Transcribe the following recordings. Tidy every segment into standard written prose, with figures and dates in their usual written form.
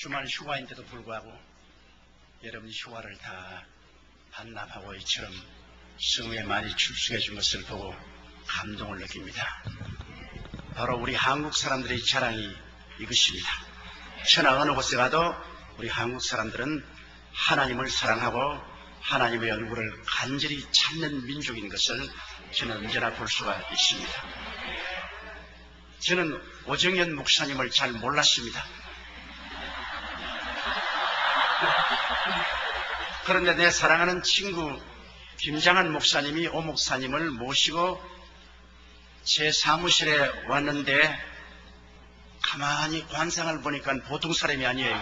주말 휴가인데도 불구하고 여러분이 휴가를 다 반납하고 이처럼 성회에 많이 출석해 준 것을 보고 감동을 느낍니다. 바로 우리 한국 사람들의 자랑이 이것입니다. 천하 어느 곳에 가도 우리 한국 사람들은 하나님을 사랑하고 하나님의 얼굴을 간절히 찾는 민족인 것을 저는 언제나 볼 수가 있습니다. 저는 오정현 목사님을 잘 몰랐습니다. 그런데 내 사랑하는 친구 김장한 목사님이 오 목사님을 모시고 제 사무실에 왔는데 가만히 관상을 보니까 보통 사람이 아니에요.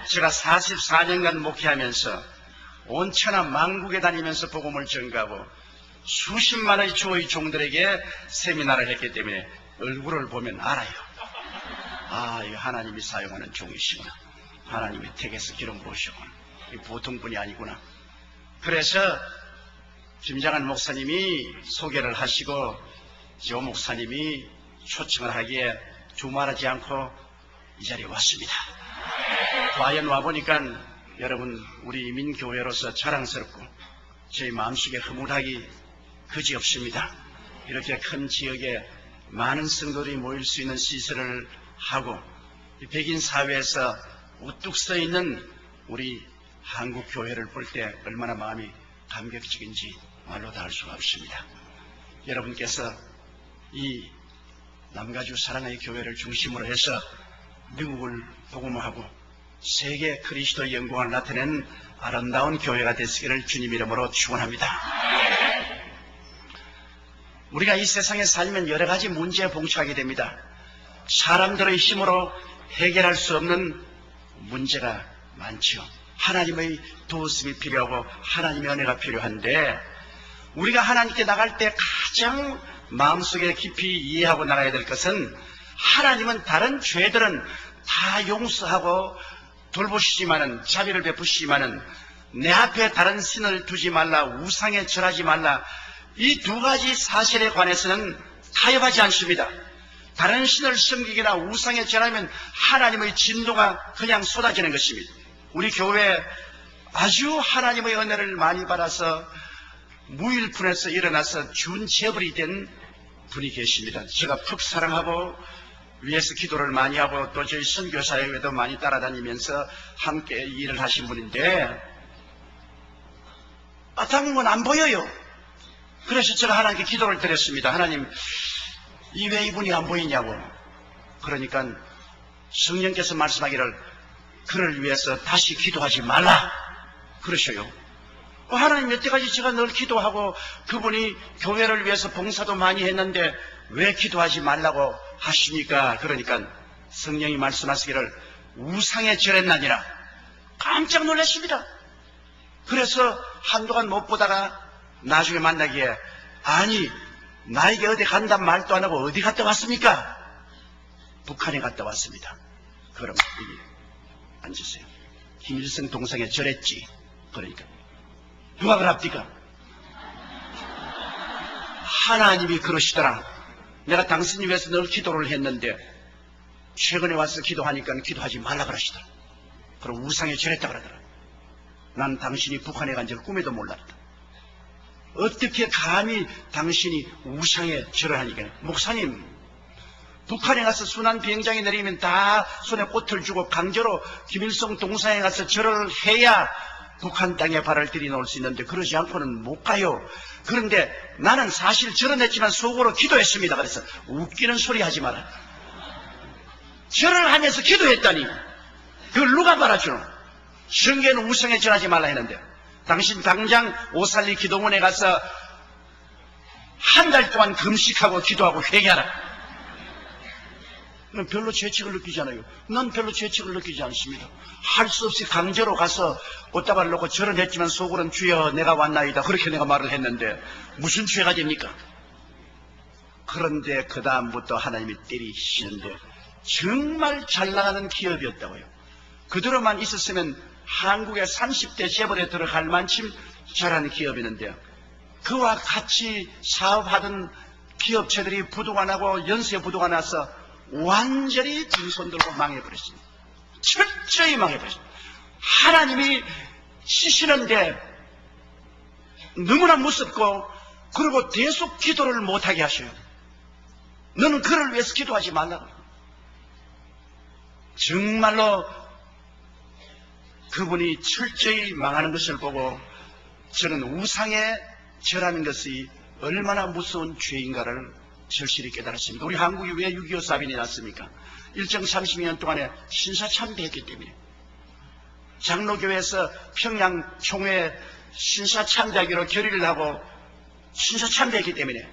제가 44년간 목회하면서 온 천하 만국에 다니면서 복음을 전가하고 수십만의 주의 종들에게 세미나를 했기 때문에 얼굴을 보면 알아요. 아, 이거 하나님이 사용하는 종이시구나. 하나님이 택해서 기름 부으시구나. 보통 분이 아니구나. 그래서 김장한 목사님이 소개를 하시고 조 목사님이 초청을 하기에 두말하지 않고 이 자리에 왔습니다. 과연 와보니까 여러분 우리 이민교회로서 자랑스럽고 저희 마음속에 흐뭇하기 그지없습니다. 이렇게 큰 지역에 많은 성도들이 모일 수 있는 시설을 하고 백인 사회에서 우뚝 서 있는 우리 한국 교회를 볼 때 얼마나 마음이 감격적인지 말로 다 할 수가 없습니다. 여러분께서 이 남가주 사랑의 교회를 중심으로 해서 미국을 복음화하고 세계 그리스도의 영광을 나타내는 아름다운 교회가 되시기를 주님 이름으로 축원합니다. 우리가 이 세상에 살면 여러 가지 문제에 봉착하게 됩니다. 사람들의 힘으로 해결할 수 없는 문제가 많죠. 하나님의 도우심이 필요하고 하나님의 은혜가 필요한데 우리가 하나님께 나갈 때 가장 마음속에 깊이 이해하고 나가야 될 것은 하나님은 다른 죄들은 다 용서하고 돌보시지만은 자비를 베푸시지만은 내 앞에 다른 신을 두지 말라, 우상에 절하지 말라, 이 두 가지 사실에 관해서는 타협하지 않습니다. 다른 신을 섬기거나 우상에 절하면 하나님의 진노가 그냥 쏟아지는 것입니다. 우리 교회에 아주 하나님의 은혜를 많이 받아서 무일푼에서 일어나서 준재벌이 된 분이 계십니다. 제가 푹 사랑하고 위에서 기도를 많이 하고 또 저희 선교사회에도 많이 따라다니면서 함께 일을 하신 분인데 당분간 안 보여요. 그래서 제가 하나님께 기도를 드렸습니다. 하나님, 이 왜 이분이 안 보이냐고. 그러니까 성령께서 말씀하기를 그를 위해서 다시 기도하지 말라 그러셔요. 하나님, 여태까지 제가 늘 기도하고 그분이 교회를 위해서 봉사도 많이 했는데 왜 기도하지 말라고 하십니까? 그러니까 성령이 말씀하시기를 우상에 절했나니라. 깜짝 놀랐습니다. 그래서 한동안 못 보다가 나중에 만나기에 아니 나에게 어디 간단 말도 안 하고 어디 갔다 왔습니까? 북한에 갔다 왔습니다. 그럼 여기 앉으세요. 김일성 동상에 절했지. 그러니까 누가 그럽니까? 하나님이 그러시더라. 내가 당신을 위해서 늘 기도를 했는데 최근에 와서 기도하니까 기도하지 말라 그러시더라. 그럼 우상에 절했다 그러더라. 난 당신이 북한에 간 줄 꿈에도 몰랐다. 어떻게 감히 당신이 우상에 절을 하니까. 목사님, 북한에 가서 순환 비행장에 내리면 다 손에 꽃을 주고 강제로 김일성 동상에 가서 절을 해야 북한 땅에 발을 들이놓을 수 있는데 그러지 않고는 못 가요. 그런데 나는 사실 절은 했지만 속으로 기도했습니다. 그래서 웃기는 소리 하지 마라. 절을 하면서 기도했다니 그걸 누가 말아주노? 성경에는 우상에 절하지 말라 했는데 당신 당장 오살리 기도원에 가서 한 달 동안 금식하고 기도하고 회개하라. 난 별로 죄책을 느끼지 않아요. 난 별로 죄책을 느끼지 않습니다. 할 수 없이 강제로 가서 옷다발을 놓고 절은 했지만 속으로는 주여 내가 왔나이다 그렇게 내가 말을 했는데 무슨 죄가 됩니까? 그런데 그 다음부터 하나님이 때리시는데 정말 잘 나가는 기업이었다고요. 그대로만 있었으면 한국의 30대 재벌에 들어갈 만큼 잘하는 기업이었는데요. 그와 같이 사업하던 기업체들이 부도가 나고 연쇄 부도가 나서 완전히 빈손 들고 망해버렸습니다. 철저히 망해버렸습니다. 하나님이 치시는데 너무나 무섭고, 그리고 계속 기도를 못하게 하셔요. 너는 그를 위해서 기도하지 말라고. 정말로 그분이 철저히 망하는 것을 보고 저는 우상에 절하는 것이 얼마나 무서운 죄인가를 절실히 깨달았습니다. 우리 한국이 왜 6.25 사변이 났습니까? 일정 30년 동안에 신사참배했기 때문에. 장로교회에서 평양 총회 신사참배하기로 결의를 하고 신사참배했기 때문에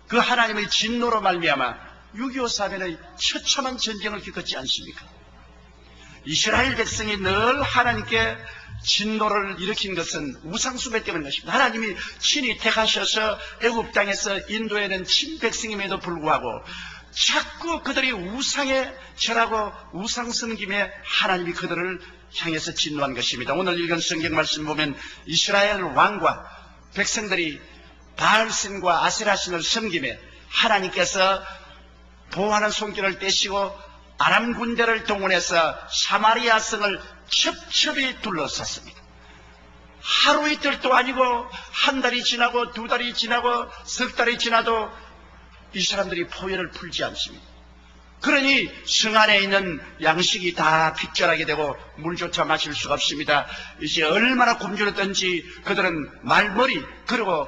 그 하나님의 진노로 말미암아 6.25 사변의 처참한 전쟁을 겪었지 않습니까? 이스라엘 백성이 늘 하나님께 진노를 일으킨 것은 우상숭배 때문인 것입니다. 하나님이 친히 택하셔서 애굽 땅에서 인도에는 친백성임에도 불구하고 자꾸 그들이 우상에 절하고 우상 섬김에 하나님이 그들을 향해서 진노한 것입니다. 오늘 읽은 성경 말씀 보면 이스라엘 왕과 백성들이 바알신과 아세라신을 섬김에 하나님께서 보호하는 손길을 떼시고 아람 군대를 동원해서 사마리아 성을 첩첩이 둘러쌌습니다. 하루 이틀도 아니고 한 달이 지나고 두 달이 지나고 석 달이 지나도 이 사람들이 포효를 풀지 않습니다. 그러니 성 안에 있는 양식이 다 핍절하게 되고 물조차 마실 수가 없습니다. 이제 얼마나 굶주렸던지 그들은 말머리 그리고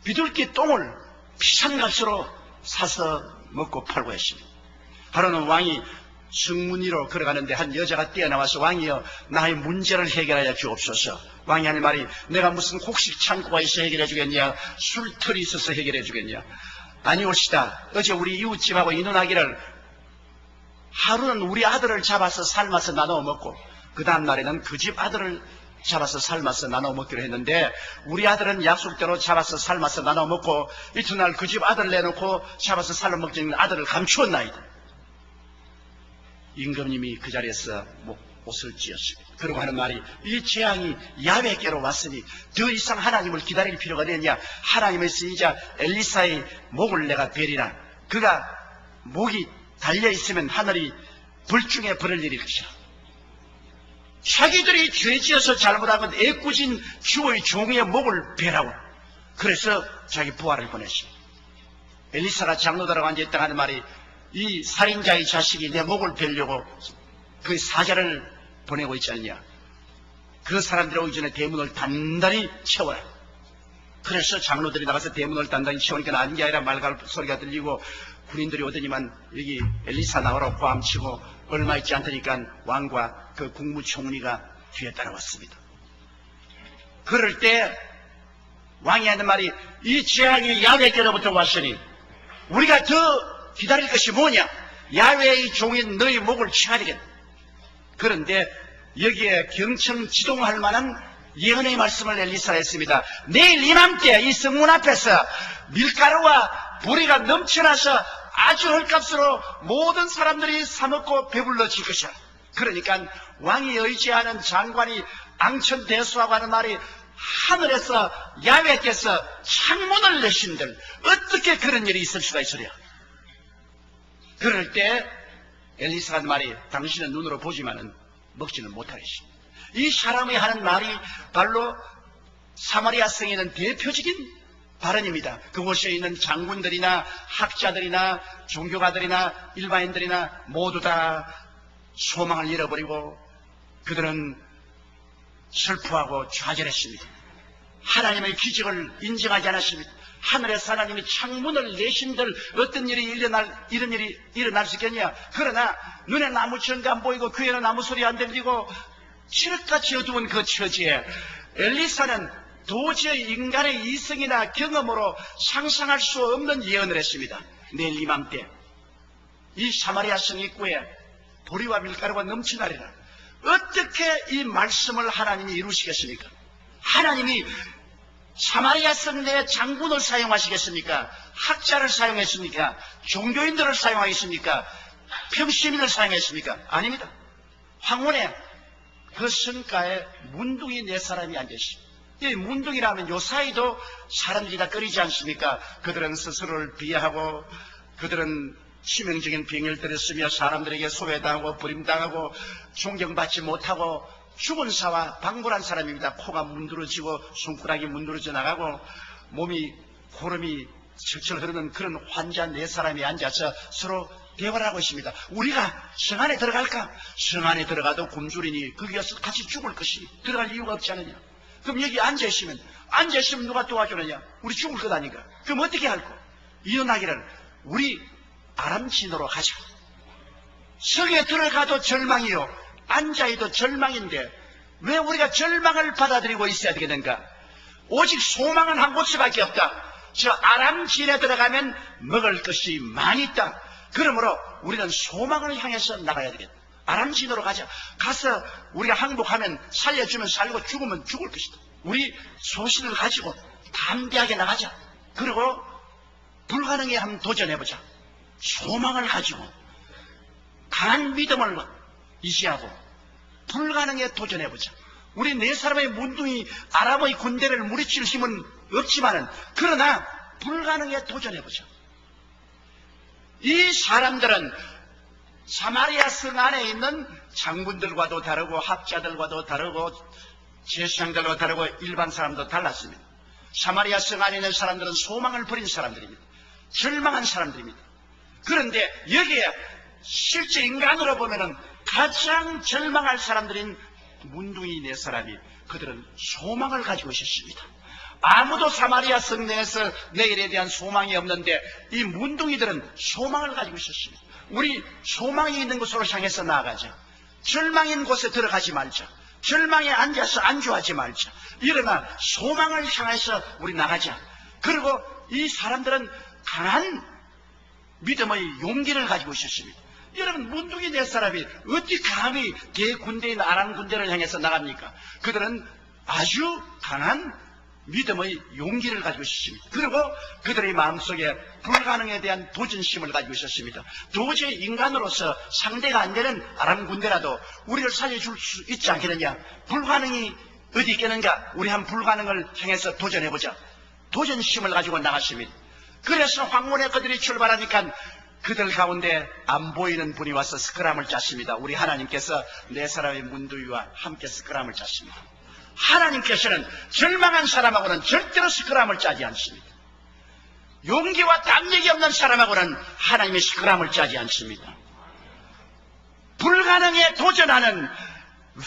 비둘기 똥을 비싼 값으로 사서 먹고 팔고 했습니다. 하루는 왕이 성문 위로 걸어가는데 한 여자가 뛰어나와서 왕이여 나의 문제를 해결하여 주옵소서. 왕이 하는 말이 내가 무슨 곡식 창고가 있어 해결해 주겠냐, 술틀이 있어서 해결해 주겠냐. 아니옵시다. 어제 우리 이웃집하고 인혼하기를 하루는 우리 아들을 잡아서 삶아서 나눠 먹고 그 다음 날에는 그 집 아들을 잡아서 삶아서 나눠 먹기로 했는데 우리 아들은 약속대로 잡아서 삶아서 나눠 먹고 이튿날 그 집 아들 내놓고 잡아서 삶아 먹자는 아들을 감추었나이다. 임금님이 그 자리에서 옷을 찢었습니다. 그러고 하는 말이 이 재앙이 야훼께로 왔으니 더 이상 하나님을 기다릴 필요가 없느냐. 하나님의 선지자 엘리사의 목을 내가 베리라. 그가 목이 달려있으면 하늘이 불중에 불을 내릴 것이라. 자기들이 죄지어서 잘못한 건 애꿎은 주의 종의 목을 베라고. 그래서 자기 부하를 보냈습니다. 엘리사가 장로들하고 앉아있다 하는 말이 이 살인자의 자식이 내 목을 베려고 그 사자를 보내고 있지 않냐. 그 사람들이 오기 전에 대문을 단단히 채워라. 그래서 장로들이 나가서 대문을 단단히 채우니까 아닌 게 아니라 말갈 소리가 들리고 군인들이 오더니만 여기 엘리사 나오라고 고함치고 얼마 있지 않다니까 왕과 그 국무총리가 뒤에 따라왔습니다. 그럴 때 왕이 하는 말이 이 재앙이 야훼께로부터 왔으니 우리가 더 기다릴 것이 뭐냐. 야훼의 종인 너희 목을 쳐야 되겠다. 그런데 여기에 경청 지동할 만한 예언의 말씀을 엘리사가 했습니다. 내일 이맘때 이 성문 앞에서 밀가루와 보리가 넘쳐나서 아주 헐값으로 모든 사람들이 사먹고 배불러질 것이야. 그러니까 왕이 의지하는 장관이 앙천대수하고 하는 말이 하늘에서 야훼께서 창문을 내신들 어떻게 그런 일이 있을 수가 있으랴. 그럴 때 엘리사가 하는 말이 당신은 눈으로 보지만은 먹지는 못하겠습니다. 이 사람이 하는 말이 바로 사마리아 성에 있는 대표적인 발언입니다. 그곳에 있는 장군들이나 학자들이나 종교가들이나 일반인들이나 모두 다 소망을 잃어버리고 그들은 슬퍼하고 좌절했습니다. 하나님의 기적을 인정하지 않았습니다. 하늘에서 하나님이 창문을 내신들 어떤 일이 이런 일이 일어날 수 있겠냐. 그러나 눈에 나무천가 안 보이고 귀에는 아무 소리 안 들리고 칠흑같이 어두운 그 처지에 엘리사는 도저히 인간의 이성이나 경험으로 상상할 수 없는 예언을 했습니다. 내일 이맘때 이 사마리아 성 입구에 보리와 밀가루가 넘쳐나리라. 어떻게 이 말씀을 하나님이 이루시겠습니까? 하나님이 사마리아 성 내에 장군을 사용하시겠습니까? 학자를 사용했습니까? 종교인들을 사용하겠습니까? 평시민을 사용했습니까? 아닙니다. 황혼에 그 성가에 문둥이 네 사람이 앉아있습니다. 이 문둥이라면 요 사이도 사람들이 다 꺼리지 않습니까? 그들은 스스로를 비하하고 그들은 치명적인 병열들을 쓰며 사람들에게 소외당하고 버림당하고 존경받지 못하고 죽은 사와 방불한 사람입니다. 코가 문드러지고 손가락이 문드러져 나가고 몸이 고름이 철철 흐르는 그런 환자 네 사람이 앉아서 서로 대화를 하고 있습니다. 우리가 성 안에 들어갈까? 성 안에 들어가도 굶주리니 거기서 같이 죽을 것이 들어갈 이유가 없지 않느냐? 그럼 여기 앉아있으면 누가 도와주느냐? 우리 죽을 것 아닌가? 그럼 어떻게 할까? 이혼하기를 우리 아람진으로 가자. 성에 들어가도 절망이요, 앉아있도 절망인데 왜 우리가 절망을 받아들이고 있어야 되겠는가? 오직 소망은 한 곳밖에 없다. 저 아람진에 들어가면 먹을 것이 많이 있다. 그러므로 우리는 소망을 향해서 나가야 되겠다. 아람진으로 가자. 가서 우리가 항복하면 살려주면 살고 죽으면 죽을 것이다. 우리 소신을 가지고 담대하게 나가자. 그리고 불가능에 한번 도전해보자. 소망을 가지고 강한 믿음을 유지하고 불가능에 도전해보자. 우리 네 사람의 문둥이 아람의 군대를 무리칠 힘은 없지만은 그러나 불가능에 도전해보자. 이 사람들은 사마리아 성 안에 있는 장군들과도 다르고 학자들과도 다르고 제사장들과 다르고 일반 사람도 달랐습니다. 사마리아 성 안에 있는 사람들은 소망을 버린 사람들입니다. 절망한 사람들입니다. 그런데 여기에 실제 인간으로 보면은 가장 절망할 사람들인 문둥이 네 사람이 그들은 소망을 가지고 있었습니다. 아무도 사마리아 성 내에서 내일에 대한 소망이 없는데 이 문둥이들은 소망을 가지고 있었습니다. 우리 소망이 있는 곳으로 향해서 나아가자. 절망인 곳에 들어가지 말자. 절망에 앉아서 안주하지 말자. 일어나 소망을 향해서 우리 나가자. 그리고 이 사람들은 강한 믿음의 용기를 가지고 있었습니다. 여러분, 문둥이 네 사람이 어떻게 감히 대군대인 아람 군대를 향해서 나갑니까? 그들은 아주 강한 믿음의 용기를 가지고 있었습니다. 그리고 그들의 마음속에 불가능에 대한 도전심을 가지고 있었습니다. 도저히 인간으로서 상대가 안 되는 아람 군대라도 우리를 살려줄 수 있지 않겠느냐? 불가능이 어디 있겠는가? 우리 한 불가능을 향해서 도전해보자. 도전심을 가지고 나갔습니다. 그래서 황문에 그들이 출발하니까 그들 가운데 안 보이는 분이 와서 스크람을 짰습니다. 우리 하나님께서 네 사람의 문두위와 함께 스크람을 짰습니다. 하나님께서는 절망한 사람하고는 절대로 스크람을 짜지 않습니다. 용기와 담력이 없는 사람하고는 하나님이 스크람을 짜지 않습니다. 불가능에 도전하는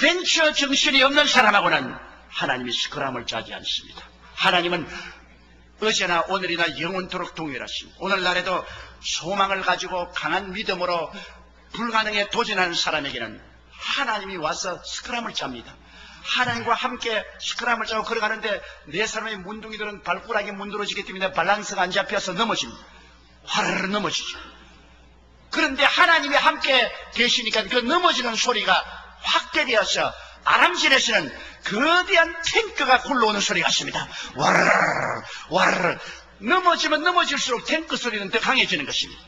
벤처 정신이 없는 사람하고는 하나님이 스크람을 짜지 않습니다. 하나님은 어제나 오늘이나 영원토록 동일하십니다. 오늘날에도 소망을 가지고 강한 믿음으로 불가능에 도전하는 사람에게는 하나님이 와서 스크람을 짭니다. 하나님과 함께 스크람을 짜고 걸어가는데 네 사람의 문둥이들은 발가락이 문드러지기 때문에 밸런스가 안 잡혀서 넘어집니다. 화르르 넘어지죠. 그런데 하나님이 함께 계시니까 그 넘어지는 소리가 확대되어서 아람진에서는 거대한 탱크가 굴러오는 소리가 있습니다. 와르르 와르르. 넘어지면 넘어질수록 탱크 소리는 더 강해지는 것입니다.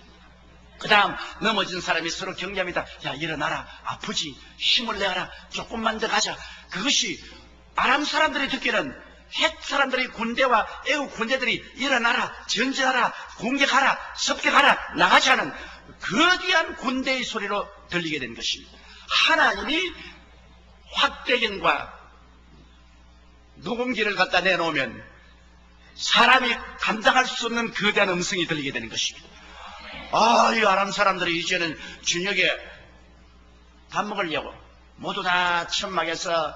그 다음 넘어진 사람이 서로 격려합니다. 야, 일어나라. 아프지. 힘을 내라. 조금만 더 가자. 그것이 아람 사람들이 듣기는 헷 사람들의 군대와 애국 군대들이 일어나라. 전진하라. 공격하라. 습격하라. 나가지 않은 거대한 군대의 소리로 들리게 된 것입니다. 하나님이 확대경과 녹음기를 갖다 내놓으면 사람이 감당할 수 없는 거대한 음성이 들리게 되는 것입니다. 이 아람 사람들이 이제는 저녁에 밥 먹으려고 모두 다 천막에서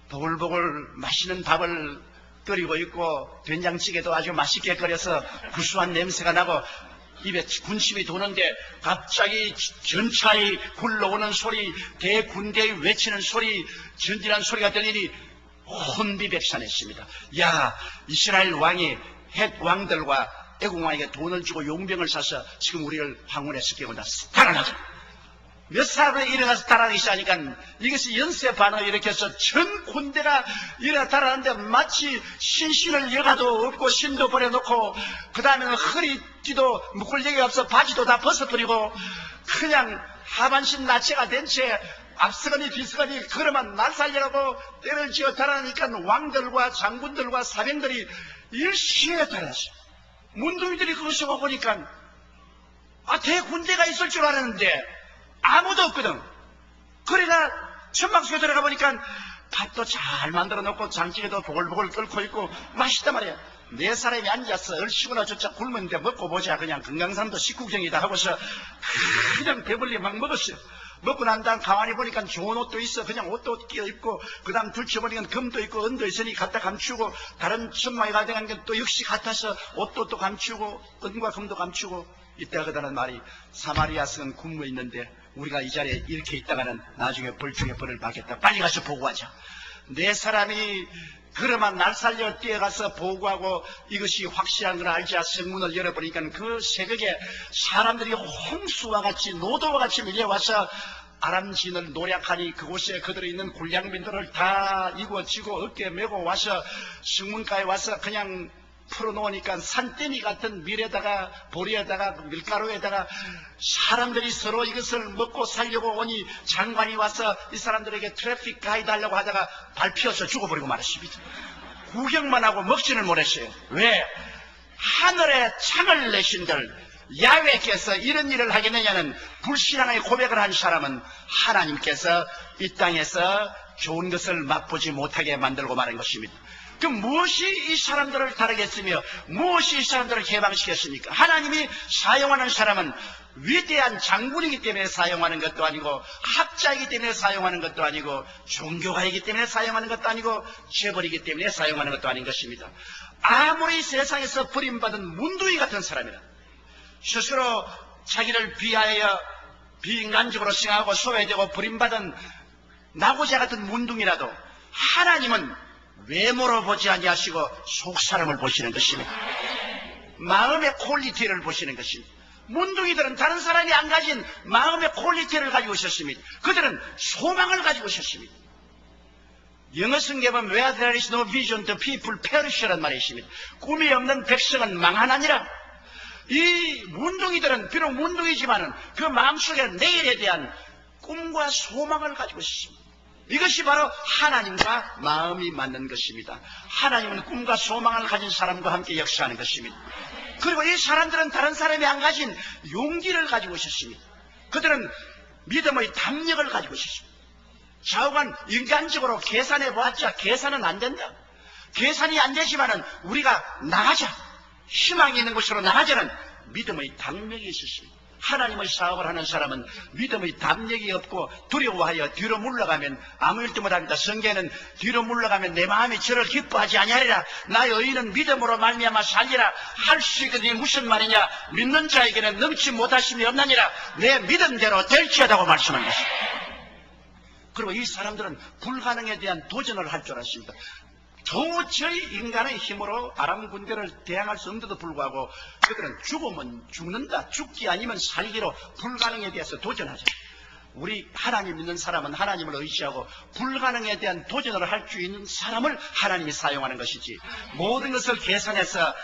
보글보글 맛있는 밥을 끓이고 있고 된장찌개도 아주 맛있게 끓여서 구수한 냄새가 나고 입에 군침이 도는데 갑자기 전차에 굴러오는 소리, 대군대에 외치는 소리, 전진한 소리가 들리니 혼비백산했습니다. 야, 이스라엘 왕이 헷 왕들과 애국 왕에게 돈을 주고 용병을 사서 지금 우리를 황혼에서 깨어났어. 달아나자. 몇 사람이 일어나서 달아나기 시작하니까 이것이 연쇄 반응을 일으켜서 전 군대가 일어나 달아나는데 마치 신신을 여가도 없고 신도 버려놓고 그 다음에는 허리띠도 묶을 얘기가 없어 바지도 다 벗어버리고 그냥 하반신 나체가 된 채 앞서거니 뒤서거니 걸어만 날살려고 때를 지어 달아나니까 왕들과 장군들과 사병들이 일시에 달았어요. 문둥이들이 그것을 보니까 대군대가 있을 줄 알았는데 아무도 없거든. 그러나 천막속에 들어가 보니까 밥도 잘 만들어 놓고 장찌개도 보글보글 끓고 있고 맛있단 말이야. 네 사람이 앉아서 얼씨구나 저짝 굶었는데 먹고 보자. 그냥 건강삼도 식구경이다 하고서 그냥 배불리 막 먹었어요. 먹고 난 다음 가만히 보니까 좋은 옷도 있어. 그냥 옷도 끼어 입고, 그 다음 둘쳐보니까 금도 있고 은도 있으니 갖다 감추고, 다른 천막에 가져간 게 또 역시 같아서 옷도 또 감추고, 은과 금도 감추고. 이때가 그다는 말이, 사마리아성은 굶어 있는데 우리가 이 자리에 이렇게 있다가는 나중에 벌중에 벌을 받겠다. 빨리 가서 보고하자. 네 사람이 그러면 날 살려 뛰어가서 보고하고 이것이 확실한 걸 알자 성문을 열어보니까 그 새벽에 사람들이 홍수와 같이 노도와 같이 밀려와서 아람진을 노략하니 그곳에 그들이 있는 굴량민들을 다 이고지고 어깨에 메고 와서 성문가에 와서 그냥 풀어놓으니까 산더미 같은 밀에다가 보리에다가 밀가루에다가 사람들이 서로 이것을 먹고 살려고 오니 장관이 와서 이 사람들에게 트래픽 가이드 하려고 하다가 밟혀서 죽어버리고 말았습니다. 구경만 하고 먹지를 못했어요. 왜? 하늘에 창을 내신들 야훼께서 이런 일을 하겠느냐는 불신앙의 고백을 한 사람은 하나님께서 이 땅에서 좋은 것을 맛보지 못하게 만들고 말한 것입니다. 그 무엇이 이 사람들을 다르겠으며 무엇이 이 사람들을 해방시켰습니까? 하나님이 사용하는 사람은 위대한 장군이기 때문에 사용하는 것도 아니고 학자이기 때문에 사용하는 것도 아니고 종교가이기 때문에 사용하는 것도 아니고 재벌이기 때문에 사용하는 것도 아닌 것입니다. 아무리 세상에서 버림받은 문둥이 같은 사람이라 스스로 자기를 비하하여 비인간적으로 생각하고 소외되고 버림받은 나고자 같은 문둥이라도 하나님은 외모로 보지 아니하시고 속사람을 보시는 것입니다. 마음의 퀄리티를 보시는 것입니다. 문둥이들은 다른 사람이 안 가진 마음의 퀄리티를 가지고 있었습니다. 그들은 소망을 가지고 있었습니다. 영어 성경에 보면 Where there is no vision, the people perish라는 말이 있습니다. 꿈이 없는 백성은 망하나니라. 이 문둥이들은 비록 문둥이지만은 그 마음속에 내일에 대한 꿈과 소망을 가지고 있습니다. 이것이 바로 하나님과 마음이 맞는 것입니다. 하나님은 꿈과 소망을 가진 사람과 함께 역사하는 것입니다. 그리고 이 사람들은 다른 사람이 안 가진 용기를 가지고 있었습니다. 그들은 믿음의 담력을 가지고 있었습니다. 좌우간 인간적으로 계산해 보았자 계산은 안 된다. 계산이 안 되지만은 우리가 나가자, 희망이 있는 곳으로 나가자는 믿음의 담력이 있었습니다. 하나님의 사업을 하는 사람은 믿음의 담력이 없고 두려워하여 뒤로 물러가면 아무 일도 못합니다. 성경에는 뒤로 물러가면 내 마음이 저를 기뻐하지 아니하리라. 나의 의인은 믿음으로 말미암아 살리라. 할 수 있거든요. 무슨 말이냐? 믿는 자에게는 넘치 못하심이 없나니라. 내 믿음대로 될지어다고 말씀한 것입니다. 그리고 이 사람들은 불가능에 대한 도전을 할 줄 알았습니다. 도저히 인간의 힘으로 아람 군대를 대항할 수 없는데도 불구하고 그들은 죽으면 죽는다, 죽기 아니면 살기로 불가능에 대해서 도전하죠. 우리 하나님 믿는 사람은 하나님을 의지하고 불가능에 대한 도전을 할 수 있는 사람을 하나님이 사용하는 것이지, 모든 것을 계산해서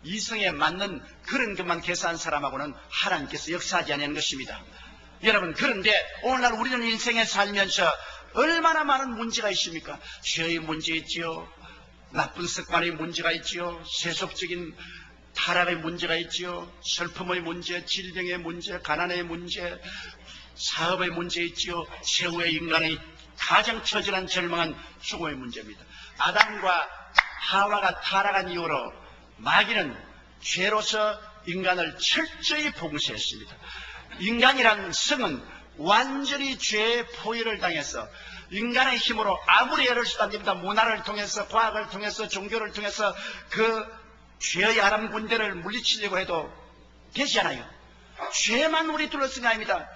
이성에 맞는 그런 것만 계산한 사람하고는 하나님께서 역사하지 않는 것입니다. 여러분, 그런데 오늘날 우리는 인생에 살면서 얼마나 많은 문제가 있습니까? 죄의 문제 있지요, 나쁜 습관의 문제가 있지요, 세속적인 타락의 문제가 있지요, 슬픔의 문제, 질병의 문제, 가난의 문제, 사업의 문제 있지요, 최후의 인간의 가장 처절한 절망한 죽음의 문제입니다. 아담과 하와가 타락한 이후로 마귀는 죄로서 인간을 철저히 봉쇄했습니다. 인간이란 성은 완전히 죄의 포위를 당해서 인간의 힘으로 아무리 애를 써도 안 됩니다. 문화를 통해서, 과학을 통해서, 종교를 통해서 그 죄의 아람 군대를 물리치려고 해도 되지 않아요. 죄만 우리 둘러쓴 게 아닙니다.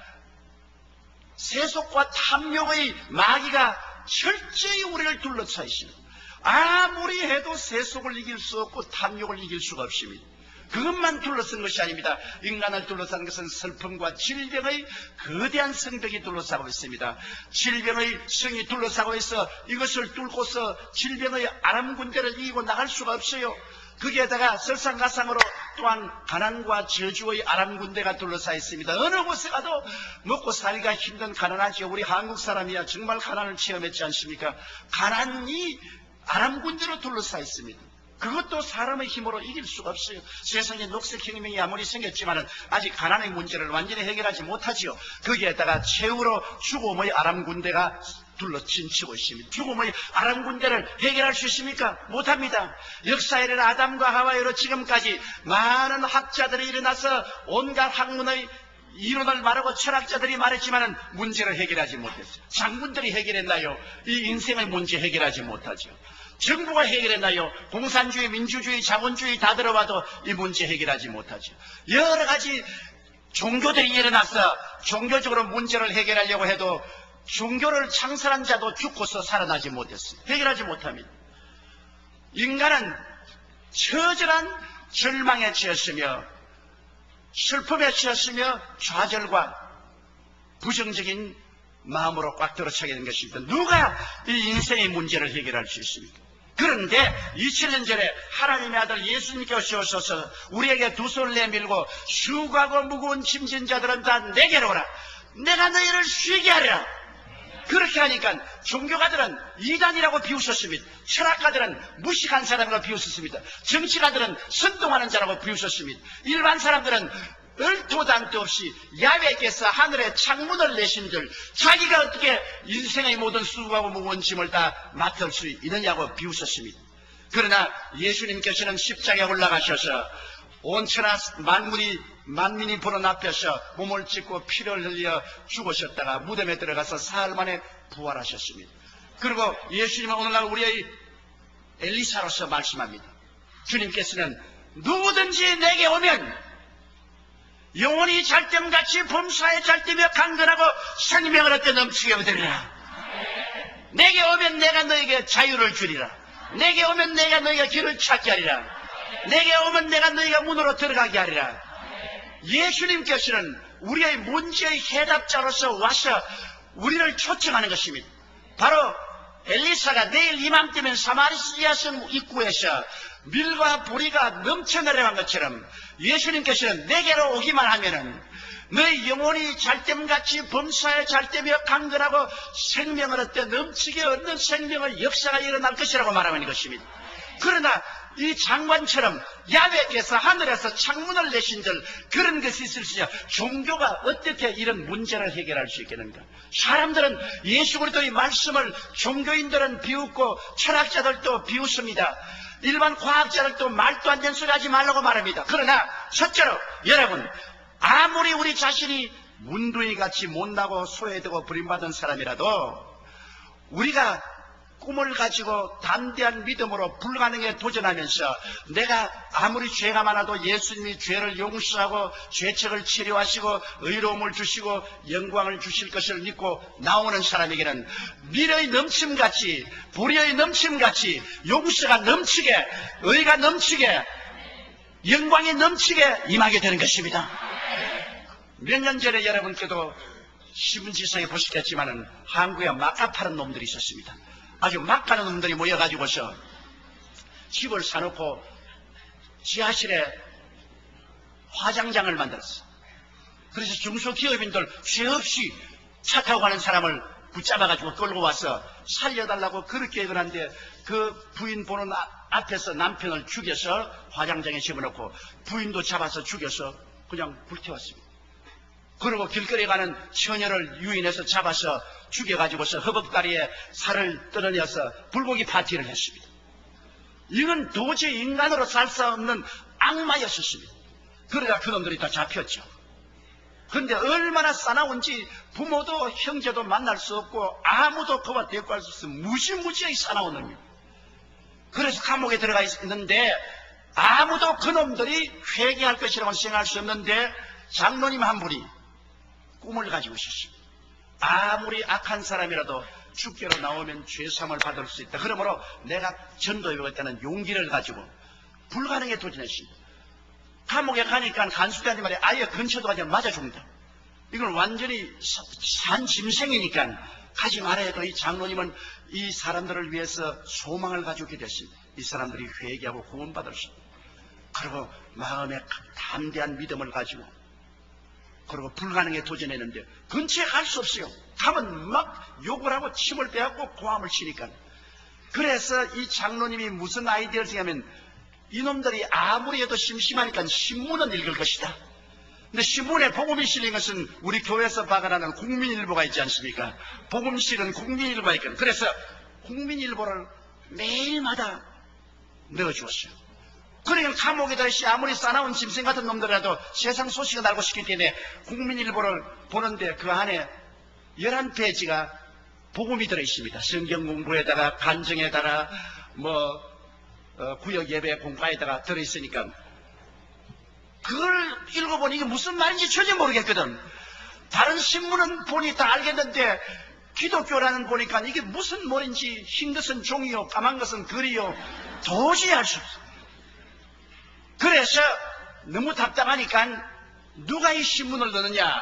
세속과 탐욕의 마귀가 철저히 우리를 둘러싸 있습니다. 아무리 해도 세속을 이길 수 없고 탐욕을 이길 수가 없습니다. 그것만 둘러쓴 것이 아닙니다. 인간을 둘러싼 것은 슬픔과 질병의 거대한 성벽이 둘러싸고 있습니다. 질병의 성이 둘러싸고 있어 이것을 뚫고서 질병의 아람 군대를 이기고 나갈 수가 없어요. 거기에다가 설상가상으로 또한 가난과 저주의 아람 군대가 둘러싸여 있습니다. 어느 곳에 가도 먹고 살기가 힘든 가난하죠. 우리 한국 사람이야 정말 가난을 체험했지 않습니까? 가난이 아람 군대로 둘러싸여 있습니다. 그것도 사람의 힘으로 이길 수가 없어요. 세상에 녹색혁명이 아무리 생겼지만 아직 가난의 문제를 완전히 해결하지 못하지요. 거기에다가 최후로 죽음의 아람 군대가 둘러친치고 있습니다. 죽음의 아람 군대를 해결할 수 있습니까? 못합니다. 역사에 이르는 아담과 하와이로 지금까지 많은 학자들이 일어나서 온갖 학문의 이론을 말하고 철학자들이 말했지만 문제를 해결하지 못했어요. 장군들이 해결했나요? 이 인생의 문제 해결하지 못하죠. 정부가 해결했나요? 공산주의, 민주주의, 자본주의 다 들어봐도 이 문제 해결하지 못하죠. 여러 가지 종교들이 일어나서 종교적으로 문제를 해결하려고 해도 종교를 창설한 자도 죽고서 살아나지 못했어요. 해결하지 못합니다. 인간은 처절한 절망에 처했으며 슬픔에 처했으며 좌절과 부정적인 마음으로 꽉 들어차게 된 것입니다. 누가 이 인생의 문제를 해결할 수 있습니까? 그런데 2000년 전에 하나님의 아들 예수님께서 오셔서 우리에게 두 손을 내밀고 수고하고 무거운 짐진 자들은 다 내게로 오라. 내가 너희를 쉬게 하리라. 그렇게 하니까 종교가들은 이단이라고 비웃었습니다. 철학가들은 무식한 사람이라고 비웃었습니다. 정치가들은 선동하는 자라고 비웃었습니다. 일반 사람들은 얼토당토 없이 야훼께서 하늘에 창문을 내신들 자기가 어떻게 인생의 모든 수고하고 무거운 짐을 다 맡을 수 있느냐고 비웃었습니다. 그러나 예수님께서는 십자가에 올라가셔서 온천하 만민이 보는 앞에서 몸을 찢고 피를 흘려 죽으셨다가 무덤에 들어가서 사흘 만에 부활하셨습니다. 그리고 예수님은 오늘날 우리의 엘리사로서 말씀합니다. 주님께서는 누구든지 내게 오면 영혼이 잘됨같이 범사에 잘되며 강건하고 생명을 얻게 넘치게 얻으리라. 내게 오면 내가 너에게 자유를 주리라. 내게 오면 내가 너희가 길을 찾게 하리라. 내게 오면 내가 너희가 문으로 들어가게 하리라. 예수님께서는 우리의 문제의 해답자로서 와서 우리를 초청하는 것입니다. 바로 엘리사가 내일 이맘때면 사마리아 성 입구에서 밀과 보리가 넘쳐 내려간 것처럼 예수님께서는 내게로 오기만 하면은 너희 영혼이 잘됨같이 범사에 잘되며 강건하고 생명을 얻되 넘치게 얻는 생명의 역사가 일어날 것이라고 말하는 것입니다. 그러나 이 장관처럼 야훼께서 하늘에서 창문을 내신들 그런 것이 있을 수 있냐. 종교가 어떻게 이런 문제를 해결할 수 있겠는가. 사람들은 예수 그리스도의 말씀을 종교인들은 비웃고 철학자들도 비웃습니다. 일반 과학자들도 말도 안 되는 소리 하지 말라고 말합니다. 그러나 첫째로 여러분, 아무리 우리 자신이 문둥이같이 못나고 소외되고 버림받은 사람이라도 우리가 꿈을 가지고 담대한 믿음으로 불가능에 도전하면서 내가 아무리 죄가 많아도 예수님이 죄를 용서하고 죄책을 치료하시고 의로움을 주시고 영광을 주실 것을 믿고 나오는 사람에게는 미래의 넘침같이 불의의 넘침같이 용서가 넘치게 의가 넘치게 영광이 넘치게 임하게 되는 것입니다. 몇 년 전에 여러분께도 신문지상에 보셨겠지만은 한국에 막가 파는 놈들이 있었습니다. 아주 막 가는 놈들이 모여가지고서 집을 사놓고 지하실에 화장장을 만들었어. 그래서 중소기업인들 죄 없이 차 타고 가는 사람을 붙잡아가지고 끌고 와서 살려달라고 그렇게 그러는데 그 부인 보는 앞에서 남편을 죽여서 화장장에 집어넣고 부인도 잡아서 죽여서 그냥 불태웠습니다. 그리고 길거리에 가는 처녀를 유인해서 잡아서 죽여가지고서 허벅다리에 살을 떨어내서 불고기 파티를 했습니다. 이건 도저히 인간으로 살 수 없는 악마였었습니다. 그러다 그놈들이 다 잡혔죠. 그런데 얼마나 싸나운지 부모도 형제도 만날 수 없고 아무도 그와 대꾸할 수 없어 무지무지하게 싸나운 놈입니다. 그래서 감옥에 들어가 있는데 아무도 그놈들이 회개할 것이라고 생각할 수 없는데 장로님 한 분이 꿈을 가지고 있었습니다. 아무리 악한 사람이라도 죽게로 나오면 죄사함을 받을 수 있다. 그러므로 내가 전도에 배웠다는 용기를 가지고 불가능에 도전했습니다. 감옥에 가니까 간수대한테 말해 아예 근처도 가지 맞아 죽는다. 이건 완전히 산 짐승이니까 가지 말아야 해도 이 장로님은 이 사람들을 위해서 소망을 가지고 됐습니다. 이 사람들이 회개하고 구원받을 수 있다. 그리고 마음에 담대한 믿음을 가지고 그리고 불가능에 도전했는데 근처에 갈 수 없어요. 가면 막 욕을 하고 침을 빼앗고 고함을 치니까. 그래서 이 장로님이 무슨 아이디어를 생각하면 이놈들이 아무리 해도 심심하니까 신문은 읽을 것이다. 근데 신문에 복음이 실린 것은 우리 교회에서 박아나는 국민일보가 있지 않습니까? 복음 실은 국민일보가 있거든. 그래서 국민일보를 매일마다 넣어주었어요. 그러니까 감옥에다 아무리 싸나운 짐승 같은 놈들이라도 세상 소식을 알고 싶기 때문에 국민일보를 보는데 그 안에 11페이지가 복음이 들어있습니다. 성경 공부에다가 간증에다가 구역 예배 공과에다가 들어있으니까 그걸 읽어보니 이게 무슨 말인지 전혀 모르겠거든. 다른 신문은 보니 다 알겠는데 기독교라는 보니까 이게 무슨 말인지 흰 것은 종이요 까만 것은 글이요 도저히 알 수 없어. 그래서 너무 답답하니까 누가 이 신문을 넣느냐?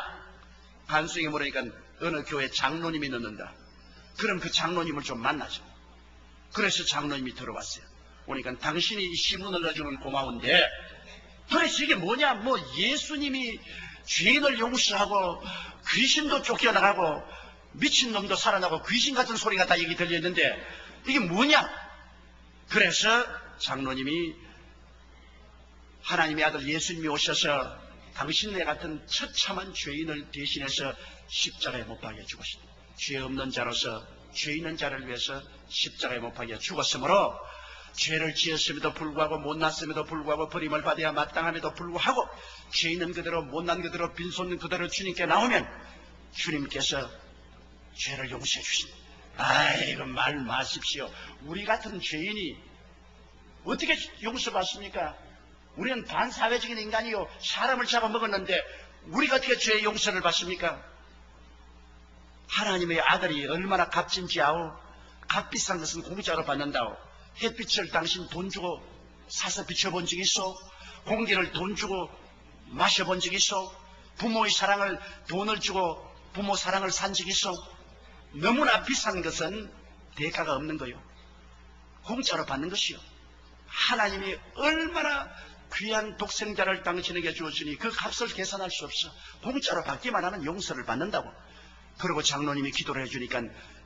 간수에게 물으니까 어느 교회 장로님이 넣는다. 그럼 그 장로님을 좀 만나죠. 그래서 장로님이 들어왔어요. 오니까 당신이 이 신문을 넣어주면 고마운데 도대체 이게 뭐냐? 예수님이 죄인을 용서하고 귀신도 쫓겨나가고 미친놈도 살아나고 귀신 같은 소리가 다 여기 들렸는데 이게 뭐냐? 그래서 장로님이 하나님의 아들 예수님이 오셔서 당신네 같은 처참한 죄인을 대신해서 십자가에 못 박여 죽으신 죄 없는 자로서 죄 있는 자를 위해서 십자가에 못 박여 죽었으므로 죄를 지었음에도 불구하고 못났음에도 불구하고 버림을 받아야 마땅함에도 불구하고 죄 있는 그대로 못난 그대로 빈손 그대로 주님께 나오면 주님께서 죄를 용서해 주신. 아이고 말 마십시오. 우리 같은 죄인이 어떻게 용서받습니까? 우리는 반사회적인 인간이요 사람을 잡아먹었는데 우리가 어떻게 죄의 용서를 받습니까? 하나님의 아들이 얼마나 값진지 아오. 값비싼 것은 공짜로 받는다오. 햇빛을 당신 돈 주고 사서 비춰본 적 있어? 공기를 돈 주고 마셔본 적 있어? 부모의 사랑을 돈을 주고 부모 사랑을 산 적 있어? 너무나 비싼 것은 대가가 없는 거요. 공짜로 받는 것이요. 하나님이 얼마나 귀한 독생자를 당신에게 주었으니 그 값을 계산할 수 없어. 공짜로 받기만 하면 용서를 받는다고. 그리고 장로님이 기도를 해주니까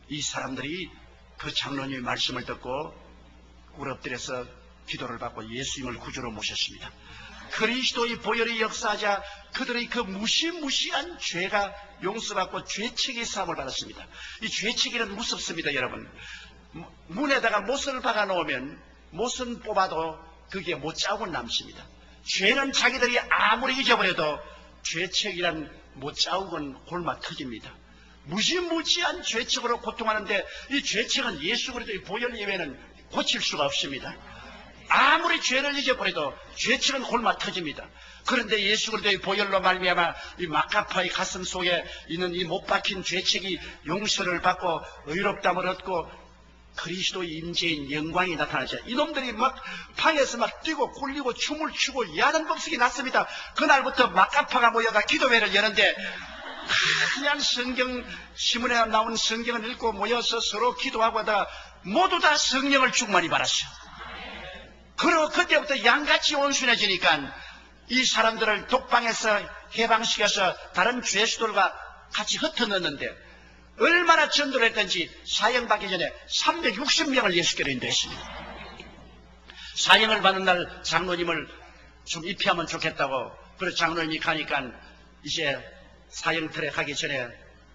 이 사람들이 그 장로님의 말씀을 듣고 꿇어엎드려서 기도를 받고 예수님을 구주로 모셨습니다. 그리스도의 보혈이 역사하자 그들의 그 무시무시한 죄가 용서받고 죄책의 사함을 받았습니다. 이 죄책이는 무섭습니다, 여러분. 문에다가 못을 박아 놓으면 못은 뽑아도 그게 못자국은 남습니다. 죄는 자기들이 아무리 잊어버려도 죄책이란 못자국은 골마 터집니다. 무시무시한 죄책으로 고통하는데 이 죄책은 예수 그리스도의 보혈 예외는 고칠 수가 없습니다. 아무리 죄를 잊어버려도 죄책은 골마 터집니다. 그런데 예수 그리스도의 보혈로 말미암아 이 마카파의 가슴 속에 있는 이 못 박힌 죄책이 용서를 받고 의롭다함을 얻고 그리스도의 임재인 영광이 나타나죠. 이놈들이 막 방에서 막 뛰고 굴리고 춤을 추고 야단 법석이 났습니다. 그날부터 마카파가 모여가 기도회를 여는데 그냥 성경 신문에 나온 성경을 읽고 모여서 서로 기도하고 하다가 모두 다 성령을 충만히 받았어요. 그리고 그때부터 양같이 온순해지니까 이 사람들을 독방에서 해방시켜서 다른 죄수들과 같이 흩어넣었는데 얼마나 전도를 했던지 사형받기 전에 360명을 예수께로 인도했습니다. 사형을 받는 날 장로님을 좀 입히하면 좋겠다고 그래서 장로님이 가니까 이제 사형틀에 가기 전에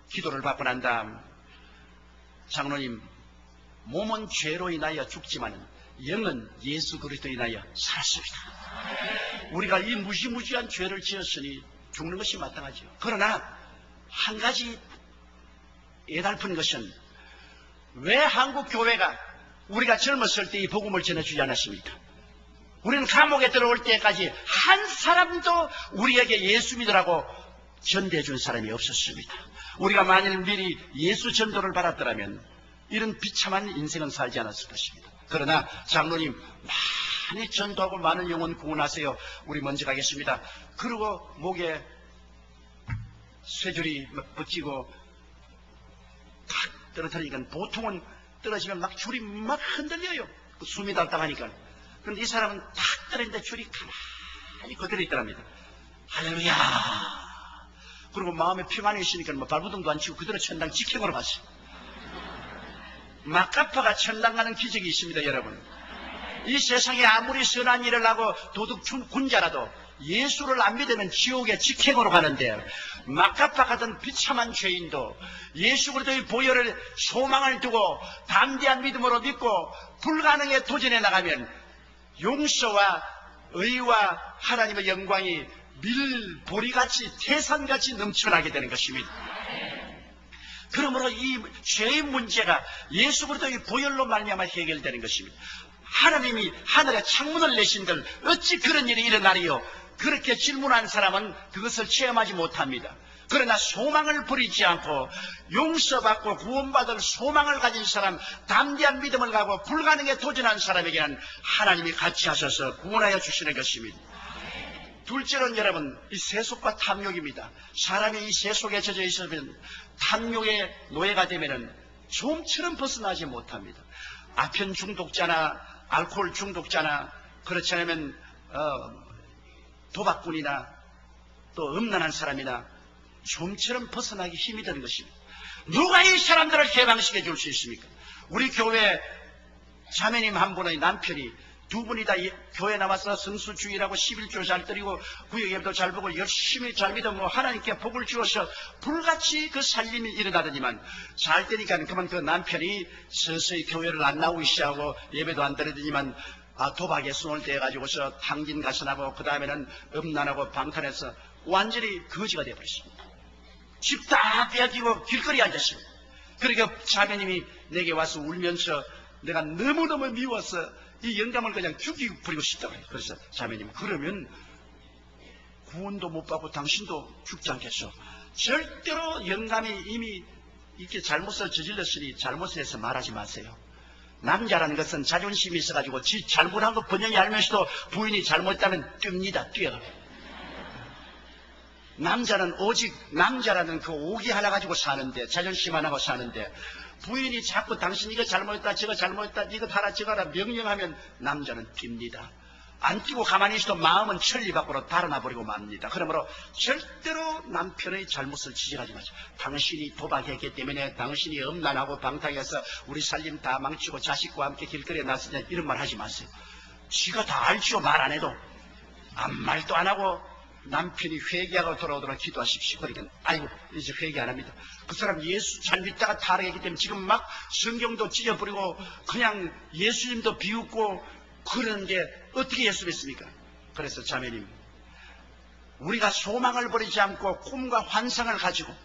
기도를 받고 난 다음 장로님 몸은 죄로 인하여 죽지만 영은 예수 그리스도로 인하여 살았습니다. 우리가 이 무시무시한 죄를 지었으니 죽는 것이 마땅하죠. 그러나 한 가지 애달픈 것은 왜 한국 교회가 우리가 젊었을 때 이 복음을 전해주지 않았습니까? 우리는 감옥에 들어올 때까지 한 사람도 우리에게 예수 믿으라고 전대해 준 사람이 없었습니다. 우리가 만일 미리 예수 전도를 받았더라면 이런 비참한 인생은 살지 않았을 것입니다. 그러나 장로님 많이 전도하고 많은 영혼 구원하세요. 우리 먼저 가겠습니다. 그리고 목에 쇠줄이 붙이고 탁 떨어뜨리니까 보통은 떨어지면 막 줄이 막 흔들려요. 숨이 달딱하니까. 그런데 이 사람은 탁 떨어지는데 줄이 가만히 그대로 있더랍니다. 할렐루야. 그리고 마음에 평안이 있으니까 발부둥도 안 치고 그대로 천당 직행으로 갔어요. 마카파가 천당 가는 기적이 있습니다, 여러분. 이 세상에 아무리 선한 일을 하고 도둑 군자라도 예수를 안 믿으면 지옥의 직행으로 가는데, 막가파 같은 비참한 죄인도 예수 그리스도의 보혈을 소망을 두고 담대한 믿음으로 믿고 불가능에 도전해 나가면 용서와 의와 하나님의 영광이 밀보리같이 태산같이 넘쳐나게 되는 것입니다. 그러므로 이 죄의 문제가 예수 그리스도의 보혈로 말미암아 해결되는 것입니다. 하나님이 하늘에 창문을 내신들 어찌 그런 일이 일어나리요? 그렇게 질문한 사람은 그것을 체험하지 못합니다. 그러나 소망을 버리지 않고 용서받고 구원받을 소망을 가진 사람, 담대한 믿음을 가고 불가능에 도전한 사람에게는 하나님이 같이 하셔서 구원하여 주시는 것입니다. 둘째로는 여러분, 이 세속과 탐욕입니다. 사람이 이 세속에 젖어 있으면 탐욕의 노예가 되면은 좀처럼 벗어나지 못합니다. 아편 중독자나 알코올 중독자나 그렇지 않으면 도박꾼이나 또 음란한 사람이나 좀처럼 벗어나기 힘이 드는 것입니다. 누가 이 사람들을 해방시켜 줄 수 있습니까? 우리 교회 자매님 한 분의 남편이 두 분이 다 교회 나와서 성수주의라고 11조 잘 드리고 구역예배도 잘 보고 열심히 잘 믿으면 하나님께 복을 주어서 불같이 그 살림이 일어나더니만 잘 되니까 그만 그 남편이 서서히 교회를 안 나오기 시작하고 예배도 안 드리더니만 도박에 손을 대가지고서 탕진 가선하고 그 다음에는 음란하고 방탄해서 완전히 거지가 되어버렸습니다. 집 다 빼앗기고 길거리에 앉았습니다. 그러니까 자매님이 내게 와서 울면서 내가 너무너무 미워서 이 영감을 그냥 죽이고 싶다고 해요. 그래서 자매님, 그러면 구원도 못 받고 당신도 죽지 않겠어? 절대로 영감이 이미 이렇게 잘못을 저질렀으니 잘못을 해서 말하지 마세요. 남자라는 것은 자존심이 있어가지고 지 잘못한 거 번영이 알면서도 부인이 잘못했다면 뜁니다. 뛰어. 남자는 오직 남자라는 그 오기 하나 가지고 사는데, 자존심 하나 가지고 사는데, 부인이 자꾸 당신 이거 잘못했다 저거 잘못했다 이거 하라 저거 하라 명령하면 남자는 뜁니다. 안 뛰고 가만히 있어도 마음은 천리 밖으로 달아나버리고 맙니다. 그러므로 절대로 남편의 잘못을 지적하지 마세요. 당신이 도박했기 때문에, 당신이 음란하고 방탕해서 우리 살림 다 망치고 자식과 함께 길거리에 나서냐 이런 말 하지 마세요. 지가 다 알죠. 말 안 해도. 아무 말도 안 하고 남편이 회개하고 돌아오도록 기도하십시오. 그러니까 아이고 이제 회개 안 합니다. 그 사람 예수 잘 믿다가 타락했기 때문에 지금 막 성경도 찢어버리고 그냥 예수님도 비웃고 그러는데 어떻게 예수 믿습니까? 그래서 자매님, 우리가 소망을 버리지 않고 꿈과 환상을 가지고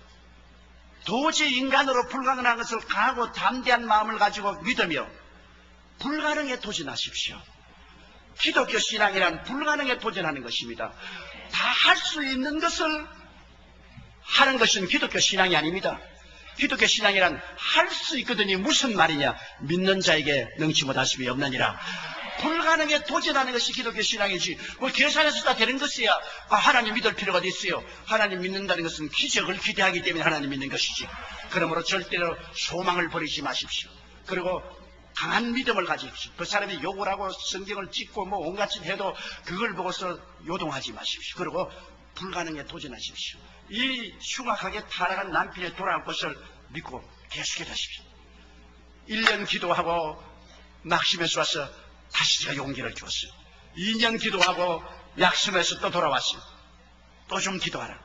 도저히 인간으로 불가능한 것을 강하고 담대한 마음을 가지고 믿으며 불가능에 도전하십시오. 기독교 신앙이란 불가능에 도전하는 것입니다. 다 할 수 있는 것을 하는 것은 기독교 신앙이 아닙니다. 기독교 신앙이란 할 수 있거든요. 무슨 말이냐? 믿는 자에게 능치 못하심이 없느니라. 불가능에 도전하는 것이 기독교 신앙이지, 뭐 계산해서 다 되는 것이야 하나님 믿을 필요가 있어요. 하나님 믿는다는 것은 기적을 기대하기 때문에 하나님 믿는 것이지. 그러므로 절대로 소망을 버리지 마십시오. 그리고 강한 믿음을 가지십시오. 그 사람이 욕을 하고 성경을 찍고 뭐 온갖 짓 해도 그걸 보고서 요동하지 마십시오. 그리고 불가능에 도전하십시오. 이 흉악하게 타락한 남편의 돌아올 것을 믿고 계속해 가십시오. 1년 기도하고 낙심해서 와서 다시 제가 용기를 주었어요. 2년 기도하고 낙심해서 또 돌아왔어요. 또 좀 기도하라.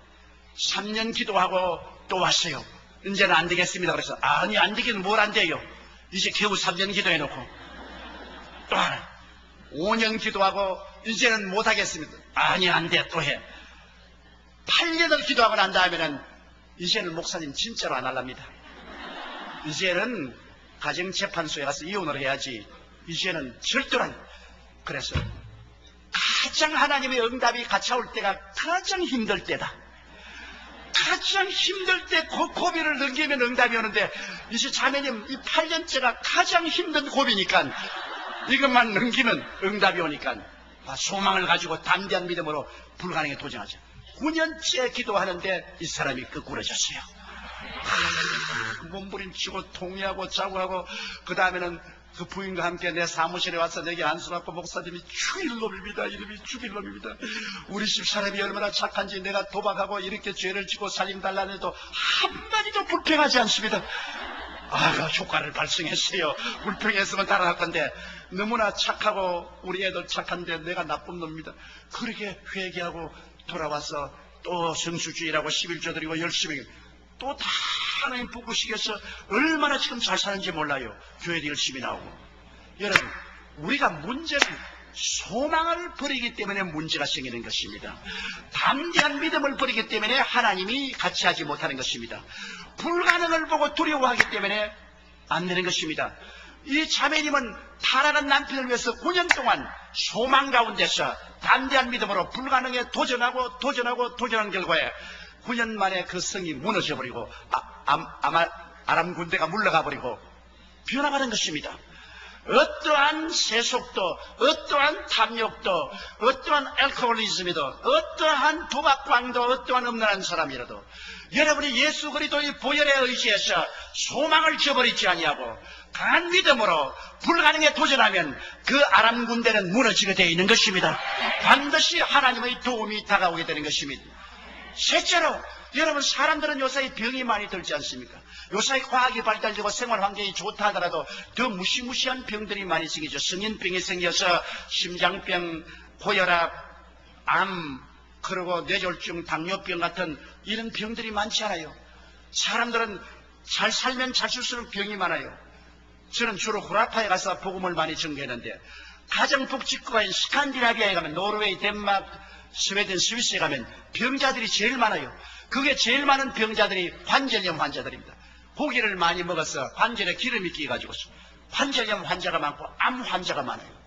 3년 기도하고 또 왔어요. 이제는 안 되겠습니다. 그래서 아니 안 되기는 뭘 안 돼요. 이제 겨우 3년 기도해놓고 또 하나. 5년 기도하고 이제는 못하겠습니다. 아니 안 돼. 또 해. 8년을 기도하고 난 다음에는 이제는 목사님 진짜로 안 할랍니다. 이제는 가정재판소에 가서 이혼을 해야지. 이제는 절대로 안. 그래서 가장 하나님의 응답이 같이 올 때가 가장 힘들 때다. 가장 힘들 때 고비를 넘기면 응답이 오는데, 이제 자매님 이 8년째가 가장 힘든 고비니까 이것만 넘기면 응답이 오니까 소망을 가지고 담대한 믿음으로 불가능에 도전하자. 9년째 기도하는데 이 사람이 거꾸러졌어요. 몸부림치고 통회하고 자고 하고, 그 다음에는 그 부인과 함께 내 사무실에 와서 내게 안수받고, 목사님이 죽일 놈입니다. 이름이 죽일 놈입니다. 우리 집 사람이 얼마나 착한지, 내가 도박하고 이렇게 죄를 지고 살림 달라는 해도 한마디도 불평하지 않습니다. 효과를 발생했어요. 불평했으면 달아날 건데 너무나 착하고 우리 애들 착한데 내가 나쁜 놈입니다. 그렇게 회개하고 돌아와서 또 성수주의라고 11조 드리고 열심히 또 다 하나님 부끄시겠어 얼마나 지금 잘 사는지 몰라요. 교회도 열심히 나오고. 여러분, 우리가 문제는 소망을 버리기 때문에 문제가 생기는 것입니다. 담대한 믿음을 버리기 때문에 하나님이 같이 하지 못하는 것입니다. 불가능을 보고 두려워하기 때문에 안 되는 것입니다. 이 자매님은 타락한 남편을 위해서 9년 동안 소망 가운데서 담대한 믿음으로 불가능에 도전한 결과에 9년 만에 그 성이 무너져버리고 아람 군대가 물러가버리고 변화받은 것입니다. 어떠한 세속도, 어떠한 탐욕도, 어떠한 알코올리즘이도, 어떠한 도박광도, 어떠한 음란한 사람이라도 여러분이 예수 그리스도의 보혈에 의지해서 소망을 저버리지 아니하고 강한 믿음으로 불가능에 도전하면 그 아람 군대는 무너지게 되어 있는 것입니다. 반드시 하나님의 도움이 다가오게 되는 것입니다. 셋째로, 여러분, 사람들은 요새 병이 많이 들지 않습니까? 요새 과학이 발달되고 생활 환경이 좋다 하더라도 더 무시무시한 병들이 많이 생기죠. 성인병이 생겨서 심장병, 고혈압, 암, 그리고 뇌졸중, 당뇨병 같은 이런 병들이 많지 않아요. 사람들은 잘 살면 잘 쓸수록 병이 많아요. 저는 주로 후라파에 가서 복음을 많이 전개했는데 가장 북측국가인 스칸디나비아에 가면 노르웨이, 덴마크, 스웨덴, 스위스에 가면 병자들이 제일 많아요. 그게 제일 많은 병자들이 관절염 환자들입니다. 고기를 많이 먹어서 관절에 기름이 끼어가지고 관절염 환자가 많고 암 환자가 많아요.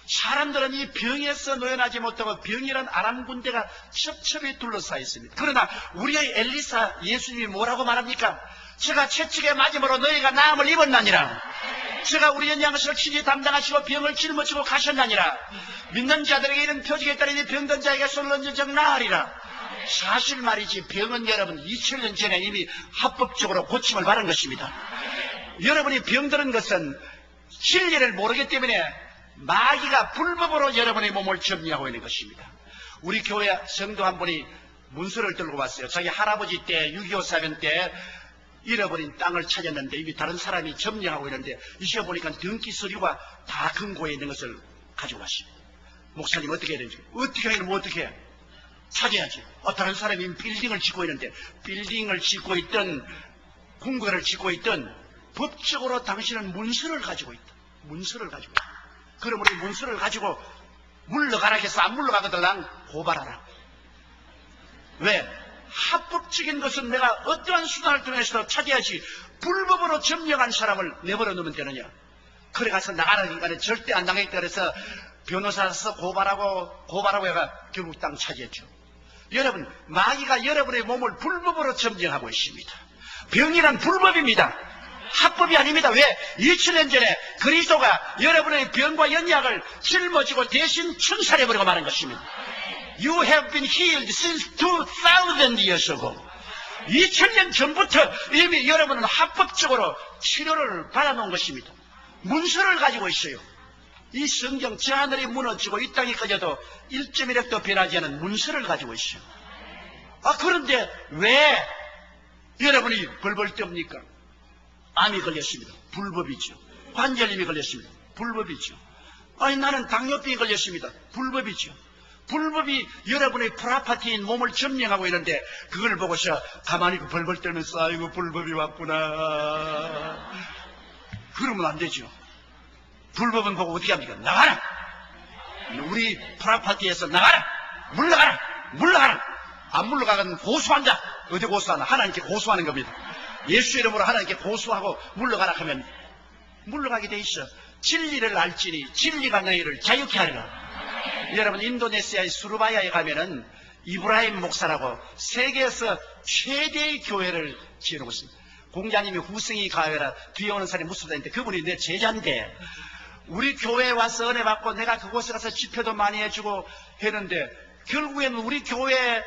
사람들은 이 병에서 노연하지 못하고 병이란 아람 군대가 첩첩이 둘러싸여 있습니다. 그러나 우리의 엘리사 예수님이 뭐라고 말합니까? 제가 채찍에 맞음으로 너희가 나음을 입었나니라. 제가 우리의 양식을 친히 담당하시고 병을 짊어지고 가셨나니라. 믿는 자들에게 이런 표적에 따르니 병든 자에게 손을 얹은 적 나으리라. 사실 말이지 병은 여러분 2000년 전에 이미 합법적으로 고침을 받은 것입니다. 여러분이 병드는 것은 진리를 모르기 때문에 마귀가 불법으로 여러분의 몸을 점령하고 있는 것입니다. 우리 교회 성도 한 분이 문서를 들고 왔어요. 자기 할아버지 때 6.25 사변 때 잃어버린 땅을 찾았는데 이미 다른 사람이 점령하고 있는데 이제 보니까 등기 서류가 다 금고에 있는 것을 가지고 왔습니다. 목사님 어떻게 해야 되지? 어떻게 하면 어떻게 해? 찾아야지. 다른 사람이 빌딩을 짓고 있는데 빌딩을 짓고 있던 궁궐을 짓고 있던 법적으로 당신은 문서를 가지고 있다. 문서를 가지고 있다. 그럼 우리 문서를 가지고 물러가라 해서 안 물러가거든 난 고발하라. 왜? 합법적인 것은 내가 어떠한 수단을 통해서 찾아야지 불법으로 점령한 사람을 내버려 놓으면 되느냐. 그래 가서 나가는 인간은 절대 안 당했다 그래서 변호사로서 고발하고 해가 결국 땅 차지했죠. 여러분, 마귀가 여러분의 몸을 불법으로 점령하고 있습니다. 병이란 불법입니다. 합법이 아닙니다. 왜? 2000년 전에 그리스도가 여러분의 병과 연약을 짊어지고 대신 천살해버리고 마는 것입니다. You have been healed since 2000 years ago. 2000년 전부터 이미 여러분은 합법적으로 치료를 받아놓은 것입니다. 문서를 가지고 있어요. 이 성경 저 하늘이 무너지고 이 땅이 꺼져도 1.1획도 변하지 않은 문서를 가지고 있어요. 그런데 왜 여러분이 벌벌 떱니까? 암이 걸렸습니다. 불법이죠. 관절염이 걸렸습니다. 불법이죠. 나는 당뇨병이 걸렸습니다. 불법이죠. 불법이 여러분의 프라파티인 몸을 점령하고 있는데 그걸 보고서 가만히 벌벌 떨면서 아이고 불법이 왔구나. 그러면 안 되죠. 불법은 보고 어떻게 합니까? 나가라! 우리 프라파티에서 나가라! 물러가라! 안 물러가면 고소한다. 어디 고소하나? 하나님께 고소하는 겁니다. 예수 이름으로 하나님께 고소하고 물러가라 하면 물러가게 돼 있어. 진리를 알지니 진리가 너희를 자유케 하리라. 여러분, 인도네시아의 수르바야에 가면은 이브라임 목사라고 세계에서 최대의 교회를 지어놓고 있습니다. 공자님이 후승이 가회라 뒤에 오는 사람이 무섭다는데 그분이 내 제자인데 우리 교회에 와서 은혜 받고 내가 그곳에 가서 집회도 많이 해주고 했는데 결국에는 우리 교회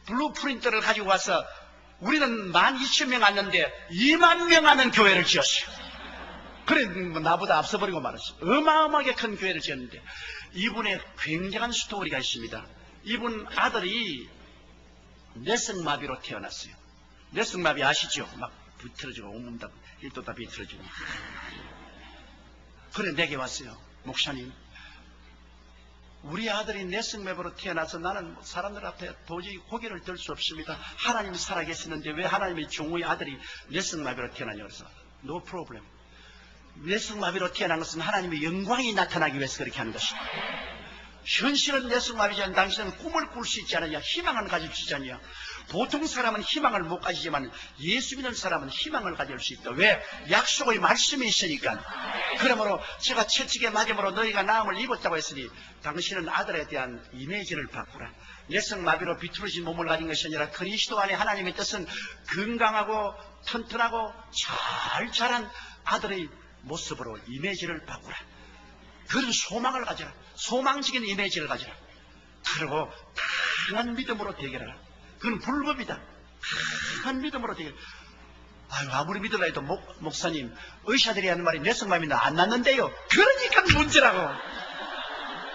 블루프린트를 가지고 와서 우리는 12,000명 왔는데 20,000명 하는 교회를 지었어요. 그래 나보다 앞서버리고 말았어요. 어마어마하게 큰 교회를 지었는데 이분의 굉장한 스토리가 있습니다. 이분 아들이 뇌성마비로 태어났어요. 뇌성마비 아시죠? 막 비틀어지고 온몸 다 일도 다 비틀어지고. 그래 내게 왔어요. 목사님, 우리 아들이 내성매매로 태어나서 나는 사람들 앞에 도저히 고개를 들 수 없습니다. 하나님이 살아계시는데 왜 하나님의 종의 아들이 내성마비로 태어나냐고 해서 no problem. 내성마비로 태어난 것은 하나님의 영광이 나타나기 위해서 그렇게 하는 것입니다. 현실은 내성마비지만 당신은 꿈을 꿀 수 있지 않느냐, 희망을 가질 수 있지 않느냐. 보통 사람은 희망을 못 가지지만 예수 믿는 사람은 희망을 가질 수 있다. 왜? 약속의 말씀이 있으니까. 그러므로 제가 채찍에 맞음으로 너희가 나음을 입었다고 했으니 당신은 아들에 대한 이미지를 바꾸라. 내성마비로 비틀어진 몸을 가진 것이 아니라 그리스도 안에 하나님의 뜻은 건강하고 튼튼하고 잘 자란 아들의 모습으로 이미지를 바꾸라. 그런 소망을 가져라. 소망적인 이미지를 가져라. 그리고 강한 믿음으로 대결하라. 그건 불법이다. 강한 믿음으로 대결. 아유, 아무리 믿으라 해도 목사님, 의사들이 하는 말이 내성마비는 안 낫는데요. 그러니까 문제라고.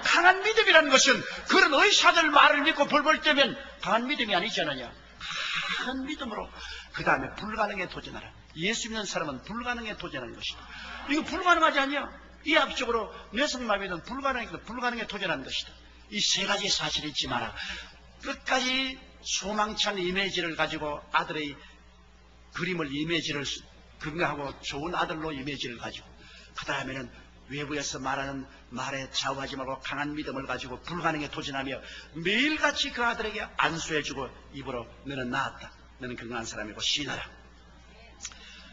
강한 믿음이라는 것은 그런 의사들 말을 믿고 벌벌 떠면 강한 믿음이 아니지 않느냐. 강한 믿음으로 그 다음에 불가능에 도전하라. 예수 믿는 사람은 불가능에 도전하는 것이다. 이거 불가능하지 않냐? 이학적으로 내성마비는 불가능에 도전하는 것이다. 이 세 가지 사실을 잊지 마라. 끝까지 소망찬 이미지를 가지고 아들의 그림을 이미지를 건강하고 좋은 아들로 이미지를 가지고 그 다음에는 외부에서 말하는 말에 좌우하지 말고 강한 믿음을 가지고 불가능에 도전하며 매일같이 그 아들에게 안수해주고 입으로 너는 나았다. 너는 건강한 사람이고 신하라.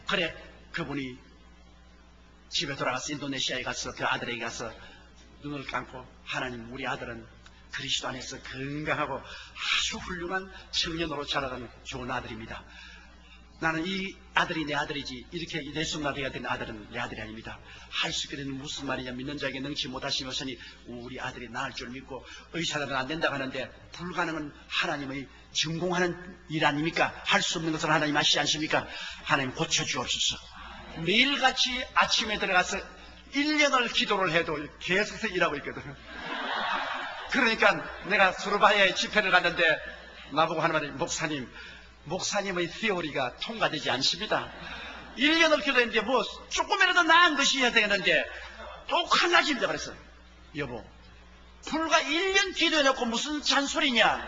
그래 그분이 집에 돌아가서 인도네시아에 가서 그 아들에게 가서 눈을 감고 하나님 우리 아들은 그리스도 안에서 건강하고 아주 훌륭한 청년으로 자라가는 좋은 아들입니다. 나는 이 아들이 내 아들이지 이렇게 내성마비가 된 아들은 내 아들이 아닙니다. 할 수 있게 되는 무슨 말이냐. 믿는 자에게 능치 못하시면서니 우리 아들이 나을 줄 믿고 의사들은 안 된다고 하는데 불가능은 하나님의 전공하는 일 아닙니까? 할 수 없는 것을 하나님 아시지 않습니까? 하나님 고쳐주옵소서. 매일같이 아침에 들어가서 1년을 기도를 해도 계속해서 일하고 있거든. 그러니까 내가 수르바야에 집회를 갔는데 나보고 하는 말이 목사님의 티오리가 통과되지 않습니다. 1년을 기도했는데 뭐 조금이라도 나은 것이 해야 되겠는데 꼭 한 가지입니다. 그래서 여보 불과 1년 기도해놓고 무슨 잔소리냐.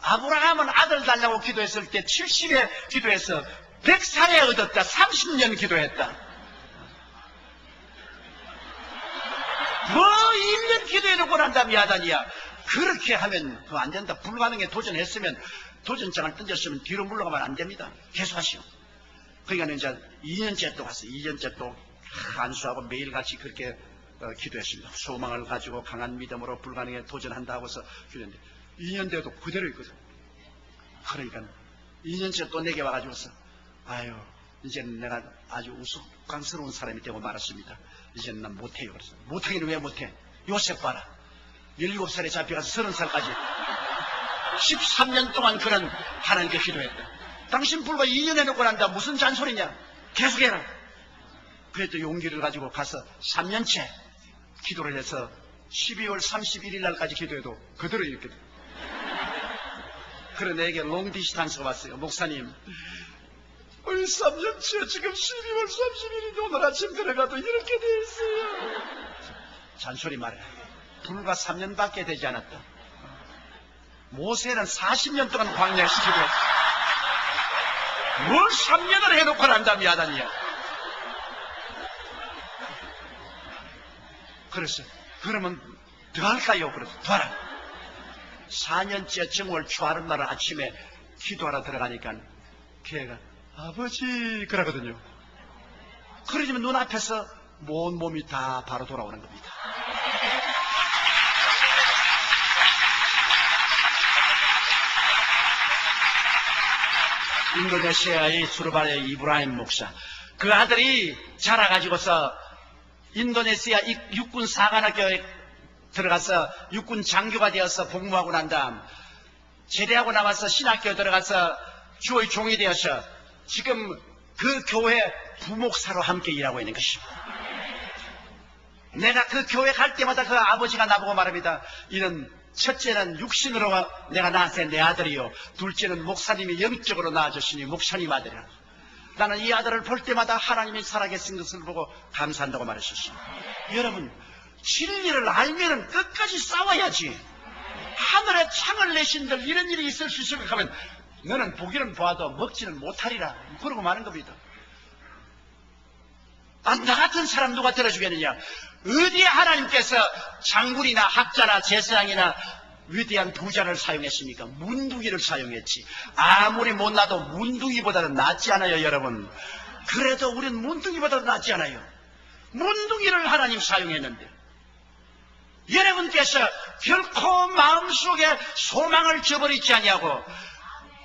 아브라함은 아들 달라고 기도했을 때 70에 기도해서 100살에 얻었다. 30년 기도했다. 뭐 1년 기도해놓고 난 다음에 야단이야. 그렇게 하면 그거 안 된다. 불가능에 도전했으면 도전장을 던졌으면 뒤로 물러가면 안 됩니다. 계속 하시오. 그러니까 이제 2년째 또 갔어요. 2년째 또 안수하고 매일같이 그렇게 기도했습니다. 소망을 가지고 강한 믿음으로 불가능에 도전한다고 해서 기도했는데 2년 돼도 그대로 있거든. 그러니까 2년째 또 내게 와가지고서 아유 이제는 내가 아주 우스꽝스러운 사람이 되고 말았습니다. 이제는 난 못해요. 그래서 못하기는 왜 못해? 요셉 봐라. 17살에 잡혀가서 30살까지 13년 동안 그런 하나님께 기도했다. 당신 불과 2년 해놓고 난다. 무슨 잔소리냐. 계속해라. 그래도 용기를 가지고 가서 3년째 기도를 해서 12월 31일 날까지 기도해도 그대로 이렇게 돼. 그래 내게 롱디스탄스가 왔어요. 목사님 우리 3년째 지금 12월 31일이 오늘 아침 들어가도 이렇게 돼 있어요. 잔소리 말해. 불과 3년밖에 되지 않았다. 모세는 40년 동안 광야에서 기도했다. 뭘 3년을 해놓고 난 다음에 야단이야. 그래서 그러면 더 할까요? 그래서 더 하라. 4년째 정월 초하는 날 아침에 기도하러 들어가니까 걔가 아버지 그러거든요. 그러지만 눈앞에서 온 몸이 다 바로 돌아오는 겁니다. 인도네시아의 수르바의 이브라임 목사 그 아들이 자라가지고서 인도네시아 육군 사관학교에 들어가서 육군 장교가 되어서 복무하고 난 다음 제대하고 나와서 신학교에 들어가서 주의 종이 되어서 지금 그 교회 부목사로 함께 일하고 있는 것입니다. 내가 그 교회 갈 때마다 그 아버지가 나보고 말합니다. 이는 첫째는 육신으로 내가 낳았을 내 아들이요 둘째는 목사님이 영적으로 낳아줬으니 목사님 아들이라. 나는 이 아들을 볼 때마다 하나님이 살아계신 것을 보고 감사한다고 말했었습니다. 여러분, 진리를 알면은 끝까지 싸워야지. 하늘에 창을 내신들 이런 일이 있을 수 있을 것 하면 너는 보기는 보아도 먹지는 못하리라 그러고 마는 겁니다. 나 같은 사람 누가 들어주겠느냐? 어디에 하나님께서 장군이나 학자나 제사장이나 위대한 부자를 사용했습니까? 문둥이를 사용했지. 아무리 못나도 문둥이보다는 낫지 않아요, 여러분. 그래도 우리는 문둥이보다도 낫지 않아요. 문둥이를 하나님 사용했는데 여러분께서 결코 마음속에 소망을 저버리지 아니하고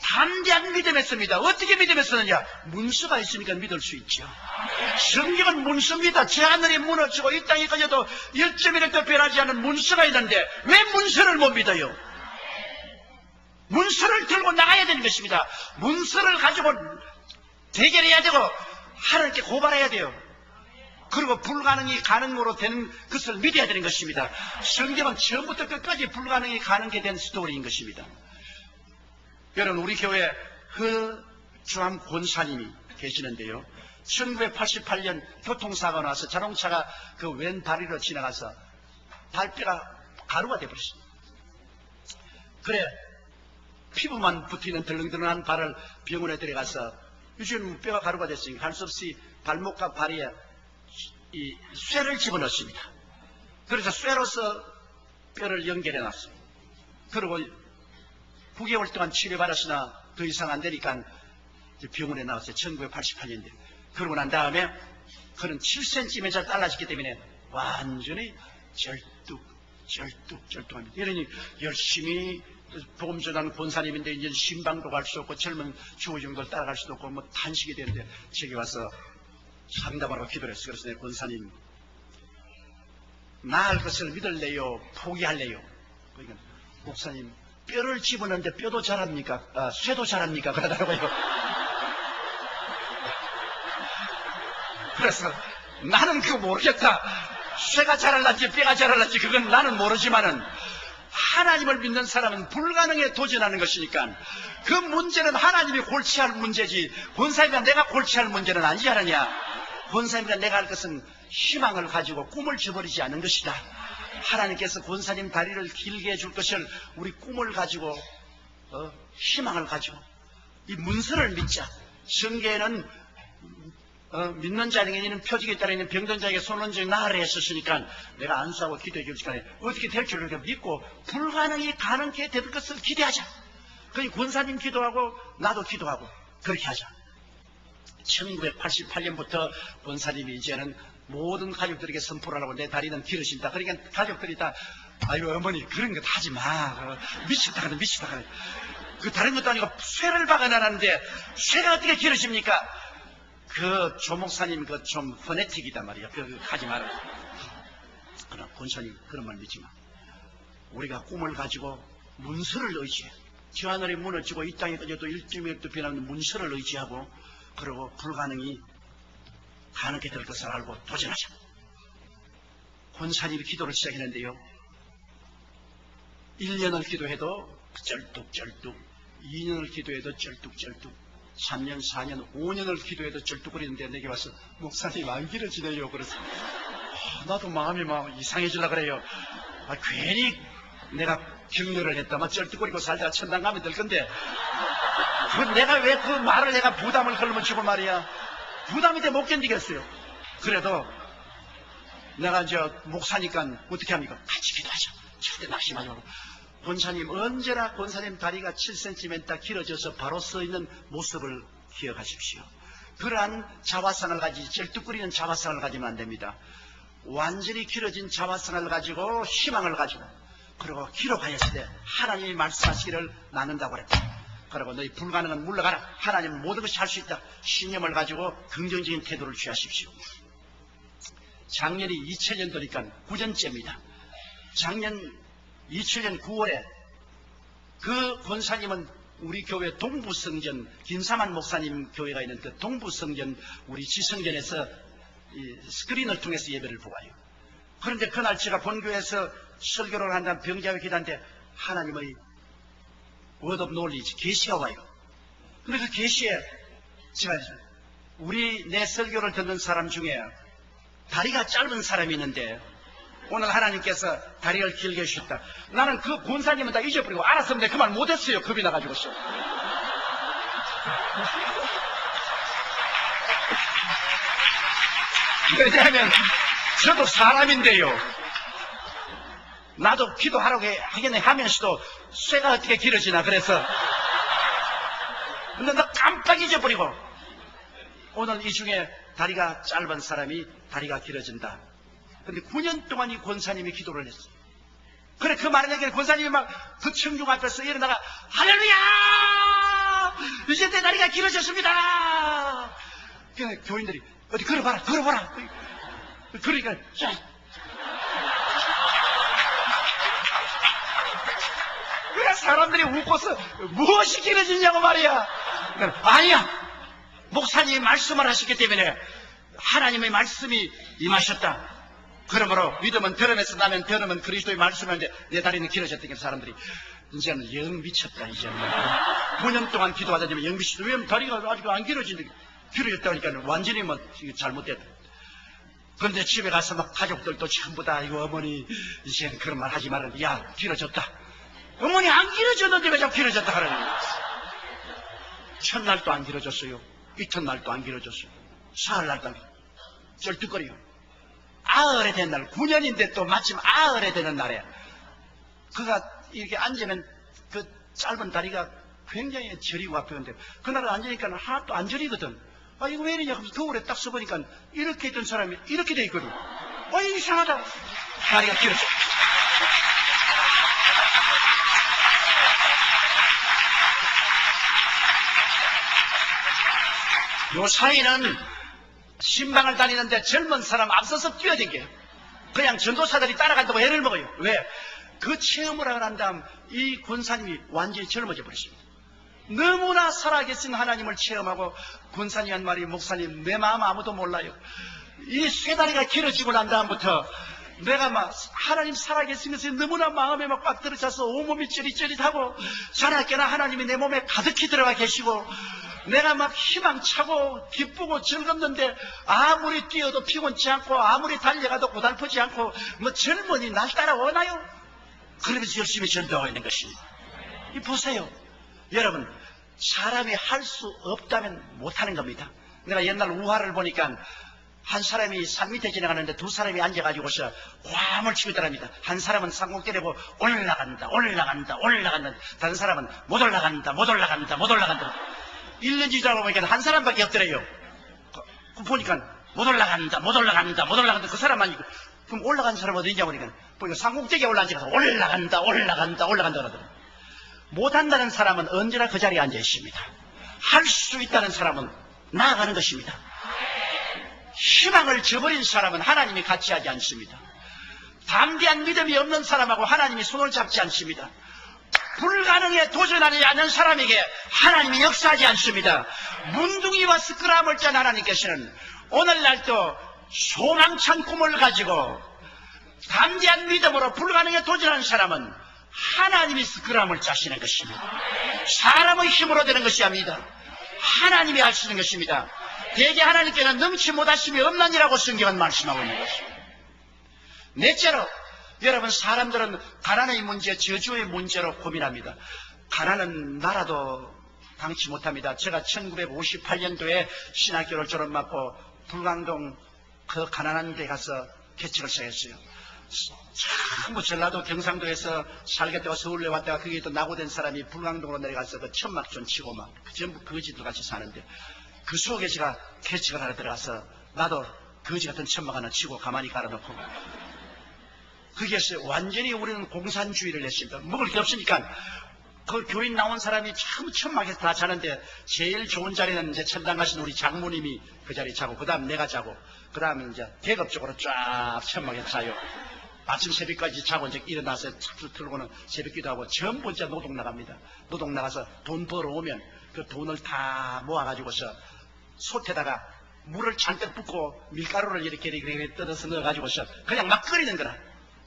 담대한 믿음했습니다. 어떻게 믿음했었느냐? 문서가 있으니까 믿을 수 있죠. 성경은 문서입니다. 제 하늘이 무너지고 이 땅이 꺼져도 1.1도 변하지 않은 문서가 있는데 왜 문서를 못 믿어요? 문서를 들고 나가야 되는 것입니다. 문서를 가지고 대결해야 되고 하나님께 고발해야 돼요. 그리고 불가능이 가능으로 되는 것을 믿어야 되는 것입니다. 성경은 처음부터 끝까지 불가능이 가능하게 된 스토리인 것입니다. 여러분, 우리 교회 허주함 권사님이 계시는데요. 1988년 교통사고가 나서 자동차가 그 왼다리로 지나가서 발뼈가 가루가 되어버렸습니다. 그래 피부만 붙어있는 덜렁덜렁한 발을 병원에 데려가서 요즘 뼈가 가루가 됐으니까 할 수 없이 발목과 발에 이 쇠를 집어넣습니다. 그래서 쇠로서 뼈를 연결해 놨어요. 그리고 9개월 동안 치료받았으나 더 이상 안 되니까 병원에 나왔어요. 1988년대. 그러고 난 다음에 그는 7cm 달라졌기 때문에 완전히 절뚝합니다. 이러니 열심히 복음 전하는 권사님인데 이제 신방도 갈 수 없고 젊은 주호정도 따라갈 수도 없고 뭐 탄식이 되는데 제게 와서 상담하라고 기도를 했어요. 그래서 내 권사님 나을 것을 믿을래요? 포기할래요? 그러니까 목사님 뼈를 집어넣는데 뼈도 자랍니까? 쇠도 자랍니까? 그러더라고요. 그래서 나는 그거 모르겠다. 쇠가 자랄란지 뼈가 자랄란지 그건 나는 모르지만은 하나님을 믿는 사람은 불가능에 도전하는 것이니까 그 문제는 하나님이 골치할 문제지 권사님과 내가 골치할 문제는 아니지 않느냐. 권사님과 내가 할 것은 희망을 가지고 꿈을 저버리지 않는 것이다. 하나님께서 권사님 다리를 길게 해줄 것을 우리 꿈을 가지고 희망을 가지고 이 문서를 믿자. 성경에는 믿는 자에게는 표적에 따라 있는 병든 자에게 손은 즉 나으라 했었으니까 내가 안수하고 기도해 줄 시간에 어떻게 될 줄 믿고 불가능이 가능하게 될 것을 기대하자. 그러니 권사님 기도하고 나도 기도하고 그렇게 하자. 1988년부터 권사님이 이제는 모든 가족들에게 선포를 하고 내 다리는 길어진다. 그러니까 가족들이 다 아유 어머니 그런 거 하지 마. 미치다 그래 미치다 그래. 그 다른 것도 아니고 쇠를 박아놨는데 쇠가 어떻게 길어집니까? 그 조목사님 그 좀 퍼네틱이단 말이야. 그 하지 마라. 그러나 권사님 그런 말 믿지 마. 우리가 꿈을 가지고 문서를 의지해. 저 하늘이 무너지고 이 땅에 꺼져도 1.1도 변하는 문서를 의지하고 그리고 불가능이 가능하게 될 것을 알고 도전하자. 권사님이 기도를 시작했는데요. 1년을 기도해도 쩔뚝쩔뚝, 2년을 기도해도 쩔뚝쩔뚝, 3년, 4년, 5년을 기도해도 쩔뚝거리는데 내게 와서 목사님 안 길어지네요. 그래서 나도 마음이 막 이상해지려고 그래요. 괜히 내가 격려를 했다만 쩔뚝거리고 살다가 천당 가면 될 건데 내가 왜 그 말을 내가 부담을 걸면치고 말이야. 부담이 돼 못 견디겠어요. 그래도 내가 이제 목사니까 어떻게 합니까? 같이 기도하자. 절대 낙심하지 말고. 권사님 언제나 권사님 다리가 7cm 길어져서 바로 서 있는 모습을 기억하십시오. 그러한 자화상을 가지지 절뚝거리는 자화상을 가지면 안 됩니다. 완전히 길어진 자화상을 가지고 희망을 가지고 그리고 기록하였을 때 하나님이 말씀하시기를 나눈다고 그랬다. 그리고 너희 불가능은 물러가라. 하나님은 모든 것이 할 수 있다. 신념을 가지고 긍정적인 태도를 취하십시오. 작년이 2000년도니까 9년째입니다. 작년 2000년 9월에 그 권사님은 우리 교회 동부성전 김사만 목사님 교회가 있는 그 동부성전 우리 지성전에서 스크린을 통해서 예배를 보아요. 그런데 그날 제가 본교에서 설교를 한다는 병자회 기도한테 하나님의 word of knowledge 계시가 와요. 근데 그 계시에 제가 내 설교를 듣는 사람 중에 다리가 짧은 사람이 있는데 오늘 하나님께서 다리를 길게 해주셨다. 나는 그 권사님은 다 잊어버리고 알았으면 내가 그 말 못했어요. 겁이 나가지고서. 왜냐하면 저도 사람인데요. 나도 기도하라고 하겠네 하면서도 쇠가 어떻게 길어지나 그래서. 근데 나 깜빡 잊어버리고 오늘 이 중에 다리가 짧은 사람이 다리가 길어진다. 근데 9년 동안 이 권사님이 기도를 했어. 그래 그 말을 얘기해 권사님이 막 그 청중 앞에서 일어나가 할렐루야! 이제 내 다리가 길어졌습니다. 그러니까 교인들이 어디 걸어봐라 걸어봐라. 그러니까 그러니까 사람들이 웃고서 무엇이 길어지냐고 말이야. 그러니까 아니야. 목사님이 말씀을 하셨기 때문에 하나님의 말씀이 임하셨다. 그러므로 믿음은 들음에서 나면 들음은 그리스도의 말씀인데 내 다리는 길어졌다니까 사람들이 이제는 영 미쳤다. 이제는 9년 동안 기도하다니면 영 미쳤다. 왜냐면 다리가 아직 안 길어지는데 길어졌다니까 완전히 뭐 잘못됐다. 그런데 집에 가서 막 가족들도 전부 다 이거 어머니 이제는 그런 말 하지 말라. 야 길어졌다. 어머니 안 길어졌는데 왜 자꾸 길어졌다 하라는 거야. 첫날도 안 길어졌어요. 이튿날도 안 길어졌어요. 사흘날도 안 길어졌어요. 쩔뚝거려요. 아흘에 된 날, 9년인데 또 마침 아흘에 되는 날에 그가 이렇게 앉으면 그 짧은 다리가 굉장히 저리고 아프는데 그날은 앉으니까 하나도 안 저리거든. 아 이거 왜 이러냐 하면서 거울에 딱 써보니까 이렇게 있던 사람이 이렇게 돼 있거든. 아 이상하다. 다리가 길어져. 요 사이는 신방을 다니는데 젊은 사람 앞서서 뛰어댕겨요. 그냥 전도사들이 따라간다고 애를 먹어요. 왜? 그 체험을 하고 난 다음 이 권사님이 완전히 젊어져 버렸습니다. 너무나 살아계신 하나님을 체험하고 권사님 한 말이 목사님 내 마음 아무도 몰라요. 이 쇠다리가 길어지고 난 다음부터 내가 막 하나님 살아계신 것에 너무나 마음에 막 꽉 들어차서 온몸이 찌릿찌릿하고 자나깨나 하나님이 내 몸에 가득히 들어가 계시고 내가 막 희망차고 기쁘고 즐겁는데 아무리 뛰어도 피곤치 않고 아무리 달려가도 고달프지 않고 뭐 젊은이 날 따라오나요? 그러면서 열심히 전도하고 있는 것입니다. 이 보세요. 여러분 사람이 할 수 없다면 못하는 겁니다. 내가 옛날 우화를 보니까 한 사람이 산 밑에 지나가는데 두 사람이 앉아가지고서 화음을 치고 있더랍니다. 한 사람은 상공 때리고 올라간다 올라간다 올라간다. 다른 사람은 못 올라간다 못 올라간다 못 올라간다. 1년 지나고 보니까 한 사람밖에 없더래요. 보니까 못 올라간다 못 올라간다 못 올라간다. 그 사람만 있고 그럼 올라간 사람은 어디 있냐고 보니까 상공대기에 올라앉아서 올라간다 올라간다 올라간다 그러더라고요. 못한다는 사람은 언제나 그 자리에 앉아 있습니다. 할 수 있다는 사람은 나아가는 것입니다. 희망을 저버린 사람은 하나님이 같이 하지 않습니다. 담대한 믿음이 없는 사람하고 하나님이 손을 잡지 않습니다. 불가능에 도전하지 않는 사람에게 하나님이 역사하지 않습니다. 문둥이와 스크람을 짠 하나님께서는 오늘날도 소망찬 꿈을 가지고 담대한 믿음으로 불가능에 도전하는 사람은 하나님이 스크람을 짜시는 것입니다. 사람의 힘으로 되는 것이 아닙니다. 하나님이 하시는 것입니다. 대개 하나님께는 넘치 못하심이 없나니라고 성경은 말씀하고 있는 것입니다. 넷째로 여러분 사람들은 가난의 문제, 저주의 문제로 고민합니다. 가난은 나라도 당치 못합니다. 제가 1958년도에 신학교를 졸업받고 불광동 그 가난한 데 가서 개척을 시작했어요. 전부 전라도 경상도에서 살겠다고 서울에 왔다가 거기에 또 낙오된 사람이 불광동으로 내려가서 그 천막촌 치고 막 전부 거지들 같이 사는데 그 속에 제가 개척을 하러 들어가서 나도 거지 같은 천막 하나 치고 가만히 깔아놓고 거기에서 완전히 우리는 공산주의를 했습니다. 먹을 게 없으니까 그 교인 나온 사람이 참 천막에서 다 자는데 제일 좋은 자리는 이제 천당 가신 우리 장모님이 그 자리에 자고 그 다음 내가 자고 그 다음에 이제 계급적으로 쫙 천막에서 자요. 아침 새벽까지 자고 이제 일어나서 착 틀고는 새벽 기도하고 전부 이제 노동 나갑니다. 노동 나가서 돈 벌어오면 그 돈을 다 모아가지고서 솥에다가 물을 잔뜩 붓고 밀가루를 이렇게 뜯어서 넣어가지고서 그냥 막 끓이는 거라.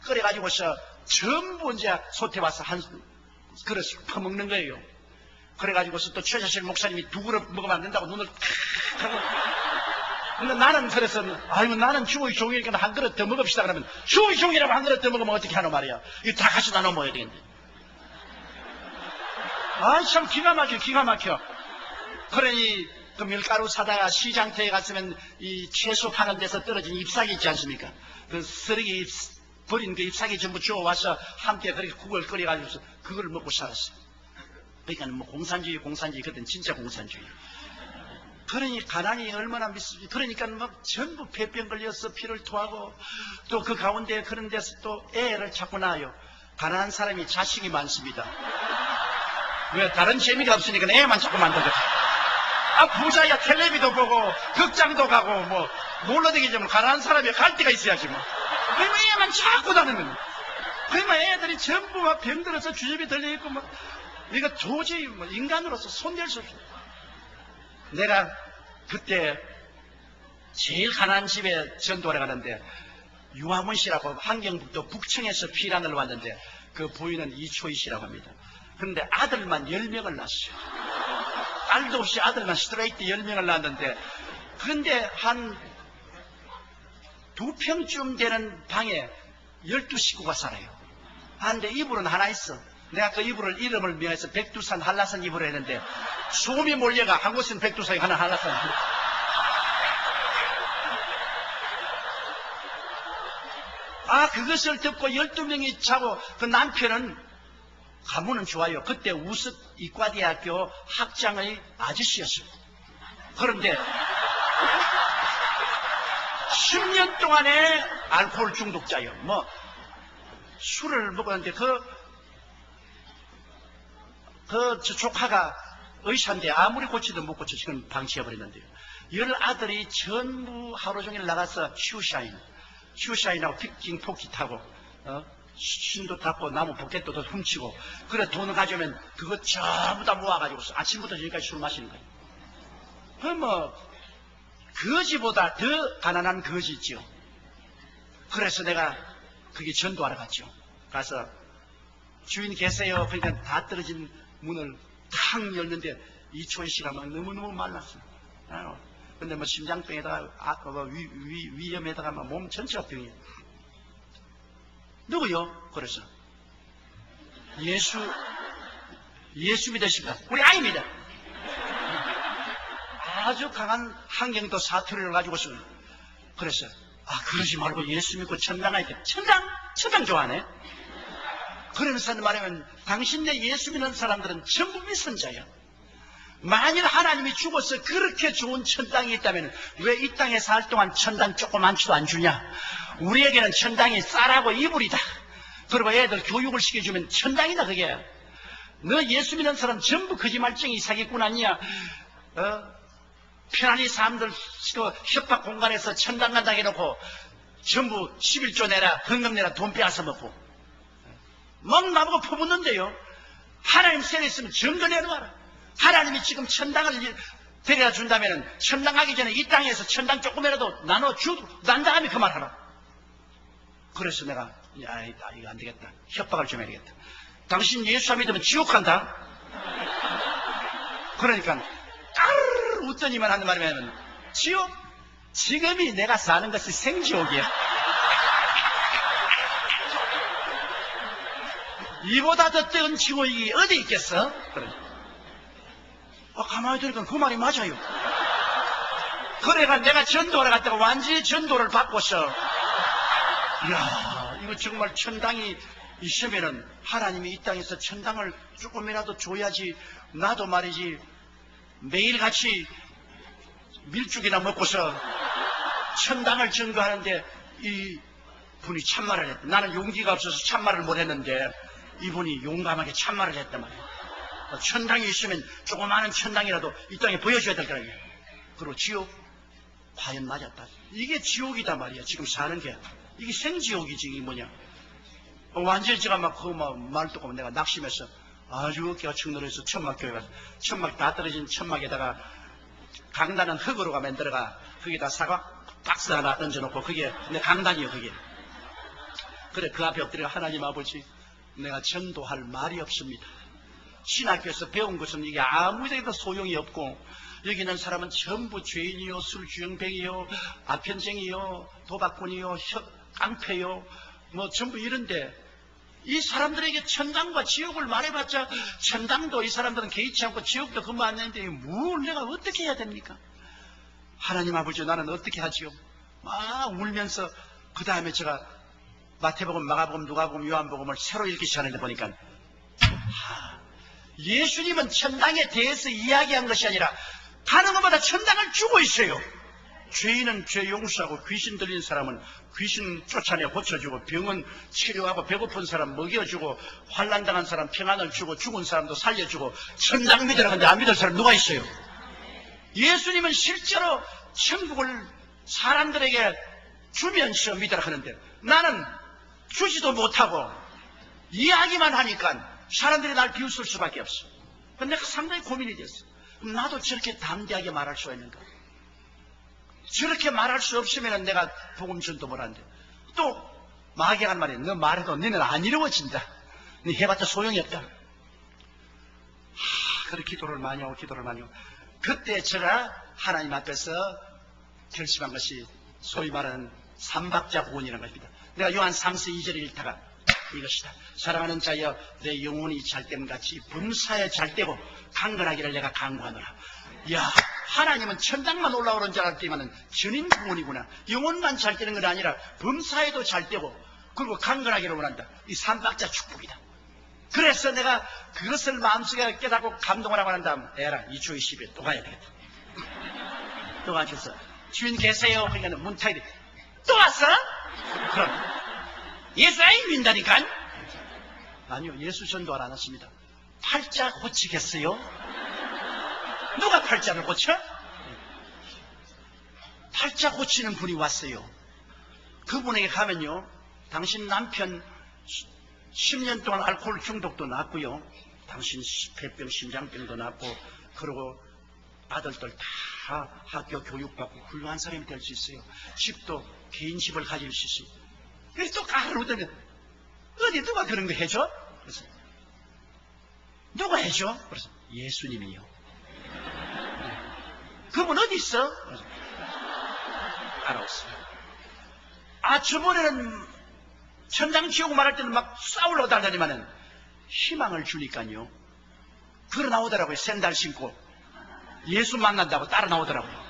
끓여가지고서 전부 이제 솥에 와서 한 그릇 퍼먹는 거예요. 그래가지고서 또 최자실 목사님이 두 그릇 먹으면 안 된다고 눈을 탁 하고 근데 나는 그래서, 아이고, 나는 주의 종이니까 한 그릇 더 먹읍시다. 그러면, 주의 종이라고 한 그릇 더 먹으면 어떻게 하노 말이야. 이거 다 같이 나눠 먹어야 되겠네. 아이, 참 기가 막혀, 기가 막혀. 그러니, 그 밀가루 사다가 시장터에 갔으면 이 채소 파는 데서 떨어진 잎사귀 있지 않습니까? 그 쓰레기 버린 그 잎사귀 전부 주워와서 함께 그렇게 국을 끓여가지고 그걸 먹고 살았어요. 그러니까 뭐 공산주의, 그땐 진짜 공산주의. 그러니 가난이 얼마나 미스지. 그러니까 막 전부 폐병 걸려서 피를 토하고 또 그 가운데 그런 데서 또 애를 자꾸 낳아요. 가난한 사람이 자식이 많습니다. 왜? 다른 재미가 없으니까 애만 자꾸 만들거든. 아, 부자야 텔레비도 보고 극장도 가고 뭐 놀러 다니지만 가난한 사람이 갈 데가 있어야지 뭐. 그러면 애만 자꾸 다니는. 그러면 애들이 전부 막 병들어서 주접이 들려있고 뭐 이거 도저히 뭐 인간으로서 손댈 수 없어. 내가 그때 제일 가난한 집에 전도를 가는데 유화문 씨라고 환경북도 북청에서 피난을 왔는데 그 부인은 이초희 씨라고 합니다. 그런데 아들만 10명을 낳았어요. 딸도 없이 아들만 스트레이트 10명을 낳았는데 그런데 한 2평쯤 되는 방에 12식구가 살아요. 근데 이불은 하나 있어. 내가 그 이름을 명해서 백두산 한라산 이불을 했는데 소음이 몰려가 한 곳은 백두산이 하나 한라산. 아, 그것을 듣고 12명이 자고 그 남편은 가문은 좋아요. 그때 우습 이과대학교 학장의 아저씨였어요. 그런데 10년 동안에 알코올 중독자예요. 뭐 술을 먹었는데 저 조카가 의사인데 아무리 고치도 못 고쳐 지금 방치해버렸는데요. 10아들이 전부 하루 종일 나가서 슈샤인하고 피킹 토끼 타고 신도 닦고 나무 포켓도 훔치고 그래 돈을 가져오면 그거 전부 다 모아가지고 아침부터 저기까지 술 마시는 거예요. 그 뭐 거지보다 더 가난한 거지 있죠. 그래서 내가 그게 전도하러 갔죠. 가서 주인 계세요. 그러니까 다 떨어진 문을 탁 열는데 이초희 씨가 막 너무너무 말랐어요. 근데 뭐 심장병에다가 위염에다가 막 몸 전체가 병이에요. 누구요? 그래서 예수 믿으십니까? 우리 아닙니다. 아주 강한 환경도 사투리를 가지고서 그래서 그러지 말고 예수 믿고 천당 가야 돼. 천당 좋아하네. 그러면서 말하면 당신네 예수 믿는 사람들은 전부 미선자야. 만일 하나님이 죽어서 그렇게 좋은 천당이 있다면 왜 이 땅에 살 동안 천당 조그만치도 안 주냐? 우리에게는 천당이 쌀하고 이불이다. 그리고 애들 교육을 시켜주면 천당이다 그게. 너 예수 믿는 사람 전부 거짓말쟁이 사기꾼 아니야? 편안히 사람들 그 협박 공간에서 천당 간다 해놓고 전부 11조 내라 헌금 내라 돈 빼앗아 먹고 막 나보고 퍼붓는데요. 하나님 세례 있으면 증거 내놓아라. 하나님이 지금 천당을 데려다 준다면 천당 가기 전에 이 땅에서 천당 조금이라도 난다 하면 그만하라. 그래서 내가 이거 안 되겠다. 협박을 좀 해야겠다. 당신 예수 믿으면 지옥 간다. 그러니까 까르르 웃더니만 하는 말이면 지옥? 지금이 내가 사는 것이 생지옥이야. 이보다 더 뜨거운 지옥이 어디 있겠어? 그래. 가만히 들으니까 그 말이 맞아요. 그래가 내가 전도를 갔다가 완전히 전도를 받고서 이야, 이거 정말 천당이 있으면은 하나님이 이 땅에서 천당을 조금이라도 줘야지. 나도 말이지 매일같이 밀죽이나 먹고서 천당을 증거하는데 이 분이 참말을 했다. 나는 용기가 없어서 참말을 못했는데 이분이 용감하게 참말을 했단 말이에요. 천당이 있으면 조그마한 천당이라도 이 땅에 보여줘야 될 거 아니에요. 그리고 지옥 과연 맞았다. 이게 지옥이다 말이야. 지금 사는 게 이게 생지옥이지. 이게 뭐냐. 완전히 제가 막 그 말 듣고 내가 낙심해서 아주 어깨가 축 늘어서 천막교회 가서 천막 다 떨어진 천막에다가 강단은 흙으로가 만들어가 거기다 사과 박스 하나 던져놓고 그게 내 강단이요. 그게. 그래 그 앞에 엎드려 하나님 아버지 내가 전도할 말이 없습니다. 신학교에서 배운 것은 이게 아무데도 소용이 없고 여기 있는 사람은 전부 죄인이요, 술주정뱅이요, 아편쟁이요, 도박꾼이요, 깡패요, 뭐 전부 이런데 이 사람들에게 천당과 지옥을 말해봤자 천당도 이 사람들은 개의치 않고 지옥도 근무 안 내는데 뭘 내가 어떻게 해야 됩니까? 하나님 아버지, 나는 어떻게 하지요? 막 울면서 그 다음에 제가 마태복음, 마가복음, 누가복음, 요한복음을 새로 읽기 시작하는데 보니까 예수님은 천당에 대해서 이야기한 것이 아니라 다른 것보다 천당을 주고 있어요. 죄인은 죄 용서하고 귀신 들린 사람은 귀신 쫓아내 고쳐주고 병은 치료하고 배고픈 사람 먹여주고 환난당한 사람 평안을 주고 죽은 사람도 살려주고 천당 믿으라 하는데 안 믿을 사람 누가 있어요? 예수님은 실제로 천국을 사람들에게 주면서 믿으라 하는데 나는 주지도 못하고 이야기만 하니까 사람들이 날 비웃을 수밖에 없어. 근데 내가 상당히 고민이 됐어. 나도 저렇게 담대하게 말할 수가 있는가? 저렇게 말할 수 없으면 내가 복음 전도 못 하는데 또 마귀가 한 말이야. 너 말해도 너는 안 이루어진다. 너 해봤자 소용이 없다. 그래 기도를 많이 하고 그때 제가 하나님 앞에서 결심한 것이 소위 말하는 삼박자 구원이라는 것입니다. 내가 요한 3서 2절을 읽다가 이것이다. 사랑하는 자여 내 영혼이 잘됨같이 범사에 잘되고 강건하기를 내가 간구하노라. 야, 하나님은 천당만 올라오는 줄 알았더니만은 전인 구원이구나. 영혼만 잘되는 건 아니라 범사에도 잘되고 그리고 강건하기를 원한다. 이 삼박자 축복이다. 그래서 내가 그것을 마음속에 깨닫고 감동을 하고 난 다음 에라 이 주 20일 또 가야 되겠다. 또 가셔서 주인 계세요. 그러니까 문탁이 또 왔어? 그럼 예수 아이 민다니까? 아니요, 예수 전도를 안 했습니다. 팔자 고치겠어요? 누가 팔자를 고쳐? 팔자 고치는 분이 왔어요. 그분에게 가면요, 당신 남편 10년 동안 알코올 중독도 났고요, 당신 폐병 심장병도 났고, 그리고 아들들 다 학교 교육받고 훌륭한 사람이 될 수 있어요. 집도 개인 집을 가질 수 있어요. 그래서 또 가르르더니 어디 누가 그런 거 해줘? 그래서 누가 해줘? 그래서 예수님이요. 그분 어디 있어? 그래서 알아왔어요. 저번에는 천당 지옥 말할 때는 막 싸우려고 달다니만은 희망을 주니까요. 걸어 나오더라고요. 샌들 신고 예수 만난다고 따라 나오더라고요.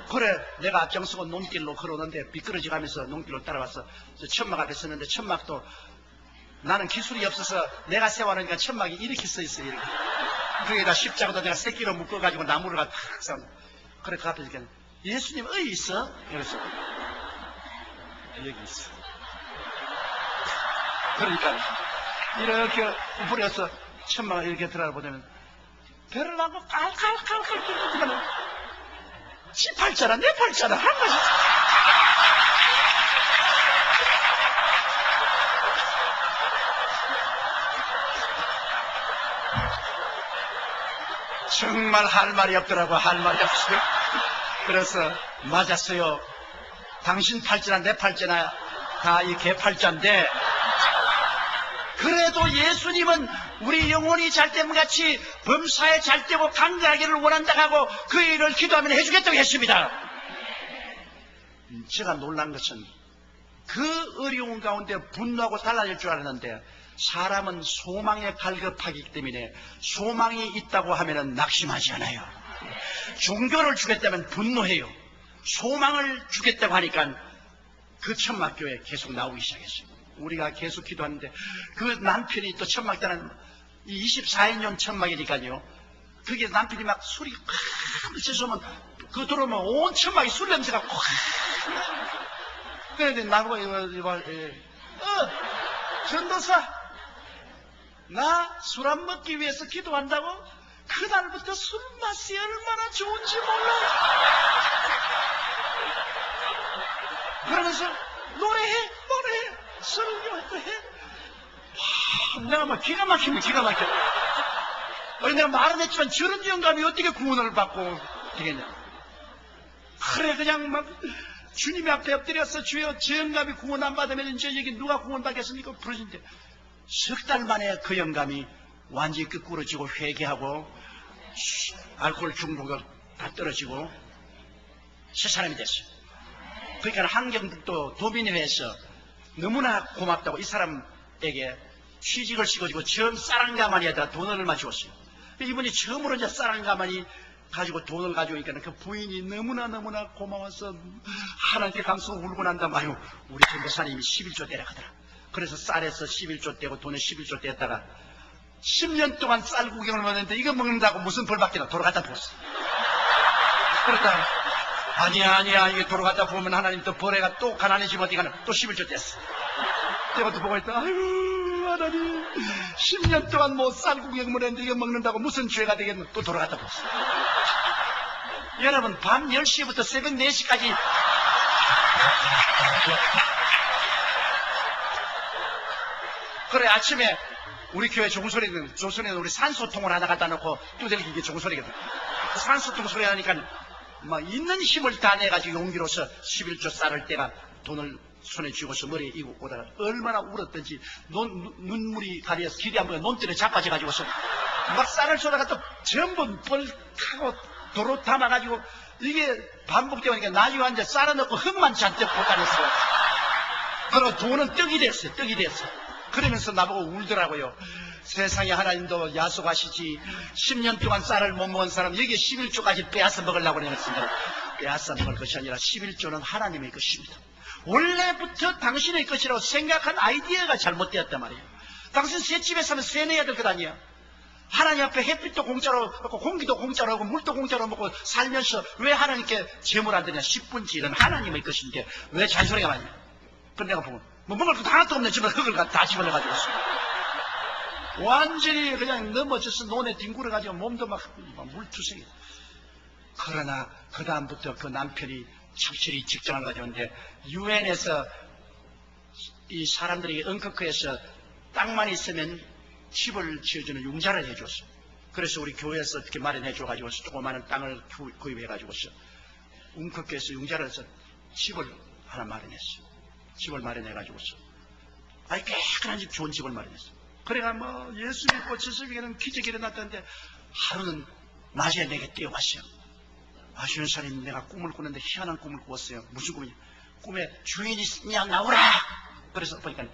그래, 내가 앞장서고 농길로 걸어오는데 미끄러지 가면서 농길로 따라와서 천막 앞에 섰는데 천막도 나는 기술이 없어서 내가 세워놓으니까 천막이 이렇게 서 있어요. 이렇게. 거기에다 십자가도 내가 새끼로 묶어가지고 나무를 갖다 탁 써. 그래, 그 앞에 이렇게 예수님 어디 있어? 그래서 여기 있어. 그러니까 이렇게 부려서 천막을 이렇게 들어가 보면 배를 하고 깔깔깔깔 끓이면 지 팔자라 내 팔자라 한 가지. 정말 할 말이 없더라고. 할 말이 없어요. 그래서 맞았어요. 당신 팔자나 내 팔자나 다 이 개 팔자인데 그래도 예수님은 우리 영혼이 잘됨 같이 범사에 잘되고 강건하기를 원한다고 하고 그 일을 기도하면 해주겠다고 했습니다. 제가 놀란 것은 그 어려운 가운데 분노하고 달라질 줄 알았는데 사람은 소망에 갈급하기 때문에 소망이 있다고 하면 낙심하지 않아요. 종교를 주겠다면 분노해요. 소망을 주겠다고 하니까 그 천막교회 계속 나오기 시작했어요. 우리가 계속 기도하는데 그 남편이 또 천막 따는 24인용 천막이니까요. 그게 남편이 막 술이 콱 씻으면 그 들어오면 온 천막이 술 냄새가 콱. 그런데 나보고 전도사 나 술 안 먹기 위해서 기도한다고? 그날부터 술 맛이 얼마나 좋은지 몰라. 그러면서 노래해 설교도 해. 내가 막 기가 막혀. 내가 말은 했지만 저런 영감이 어떻게 구원을 받고 되겠냐. 그래 그냥 막 주님 앞에 엎드려서 주여 저 영감이 구원 안 받으면 이제 여기 누가 구원 받겠습니까? 부르신데 석 달 만에 그 영감이 완전히 끄꾸러지고 회개하고 알코올 중독도 다 떨어지고 새 사람이 됐어요. 그러니까 한경북도 도민회에서 너무나 고맙다고 이 사람에게 취직을 시켜주고 처음 쌀한가마니에다 돈을 얼마 주었어요. 이분이 처음으로 이제 쌀한가마니 가지고 돈을 가지고 있니까 그 부인이 너무나 고마워서 하나님께 감사하고 울고 난 다음 아유 우리 전도사님이 11조 떼라 하더라. 그래서 쌀에서 11조 떼고 돈에 11조 떼다가 10년 동안 쌀 구경을 먹는데 이거 먹는다고 무슨 벌 받기나 돌아갔다 부었어. 그러다 아니야 이게 돌아갔다 보면 하나님 또 벌에가 또 가난해지면 어디 가나 또 11조 뗐어. 내가 또 보고 있다. 아유 하나님 10년 동안 뭐 쌀 구경 먹는데 이거 먹는다고 무슨 죄가 되겠노. 또 돌아갔다 부었어. 여러분 밤 10시부터 새벽 4시까지 그래 아침에 우리 교회 종소리는 조선에는 우리 산소통을 하나 갖다 놓고 두들기 이게 종소리거든. 산소통 소리 하니까 막 있는 힘을 다 내가지고 용기로서 11조 쌀을 떼가 돈을 손에 쥐고서 머리에 이고 오다가 얼마나 울었던지 눈물이 가려서 길이 안 보여 논뜰에 자빠져가지고서 막 쌀을 쏟아가 또 전부 뻘 타고 도로 담아가지고 이게 반복되니까 나중에 앉아 쌀을 넣고 흙만 잔뜩 볶아냈어요. 그리고 돈은 떡이 됐어요. 그러면서 나보고 울더라고요. 세상에 하나님도 야속하시지 10년 동안 쌀을 못 먹은 사람 여기에 11조까지 빼앗아 먹으려고 그랬습니다. 빼앗아 먹을 것이 아니라 11조는 하나님의 것입니다. 원래부터 당신의 것이라고 생각한 아이디어가 잘못되었단 말이에요. 당신 새집에 사면 새 내야 될 것 아니야. 하나님 앞에 햇빛도 공짜로 먹고 공기도 공짜로 하고 물도 공짜로 먹고 살면서 왜 하나님께 제물 안 드냐. 10분지 이런 하나님의 것인데 왜 잔소리가 많냐. 그런데 내가 보면 뭐 먹을 것도 하나도 없는 집에 흙을 다 집어넣어가지고 완전히 그냥 넘어져서 논에 뒹굴어가지고 몸도 막 물투성이. 그러나 그 다음부터 그 남편이 착실히 직장을 가져오는데 유엔에서 이 사람들이 응급구에서 땅만 있으면 집을 지어주는 융자를 해줬어. 그래서 우리 교회에서 어떻게 마련해줘가지고 조그마한 땅을 구입해가지고서 응급구에서 융자를 해서 집을 하나 마련했어. 집을 마련해가지고서 아니 깨끗한 집 좋은 집을 마련했어. 그래가 뭐 예수 믿고 지수에게는 기적이 일어났다는데 하루는 낮에 내게 뛰어왔어요. 주연사님 내가 꿈을 꾸는데 희한한 꿈을 꾸었어요. 무슨 꿈이냐. 꿈에 주인이 그냥 나오라. 그래서 보니까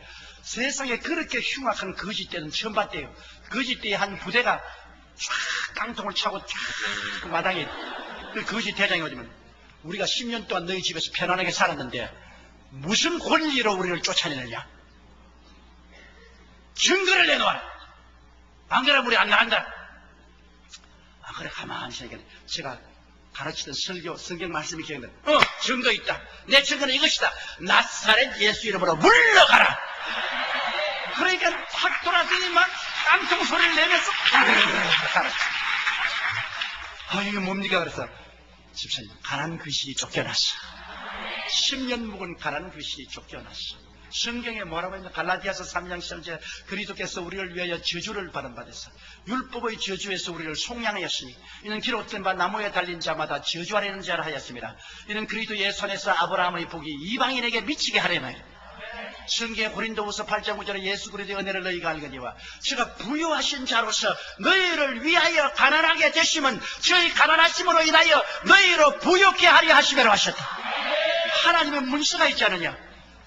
세상에 그렇게 흉악한 거짓대는 처음 봤대요. 거짓대에 한 부대가 쫙 깡통을 차고 쫙 그 마당에 그 거짓 대장이 오지만 우리가 10년 동안 너희 집에서 편안하게 살았는데 무슨 권리로 우리를 쫓아내느냐. 증거를 내놓아라. 안 그러면 우리 안 나간다. 아 그래 가만히 있으니까 제가 가르치던 성경 말씀이 기억나. 증거 있다. 내 증거는 이것이다. 나사렛 예수 이름으로 물러가라. 그러니까 확 돌아서니 막 깡통 소리를 내면서 이게 뭡니까? 그래서 집사님 가난 귀신이 쫓겨났어. 10년 묵은 가난 귀신이 쫓겨났어. 성경에 뭐라고 했냐. 갈라디아서 3장 10절에 그리스도께서 우리를 위하여 저주를 받은 바 됐어. 율법의 저주에서 우리를 속량하였으니 이는 기록된 바 나무에 달린 자마다 저주하려는 자라 하였습니다. 이는 그리스도의 손에서 아브라함의 복이 이방인에게 미치게 하려면 성경에 고린도후서 8장 9절에 예수 그리스도의 은혜를 너희가 알거니와 제가 부유하신 자로서 너희를 위하여 가난하게 되시면 저희 가난하심으로 인하여 너희로 부유케 하려 하시매로 하셨다. 하나님의 문서가 있지 않느냐.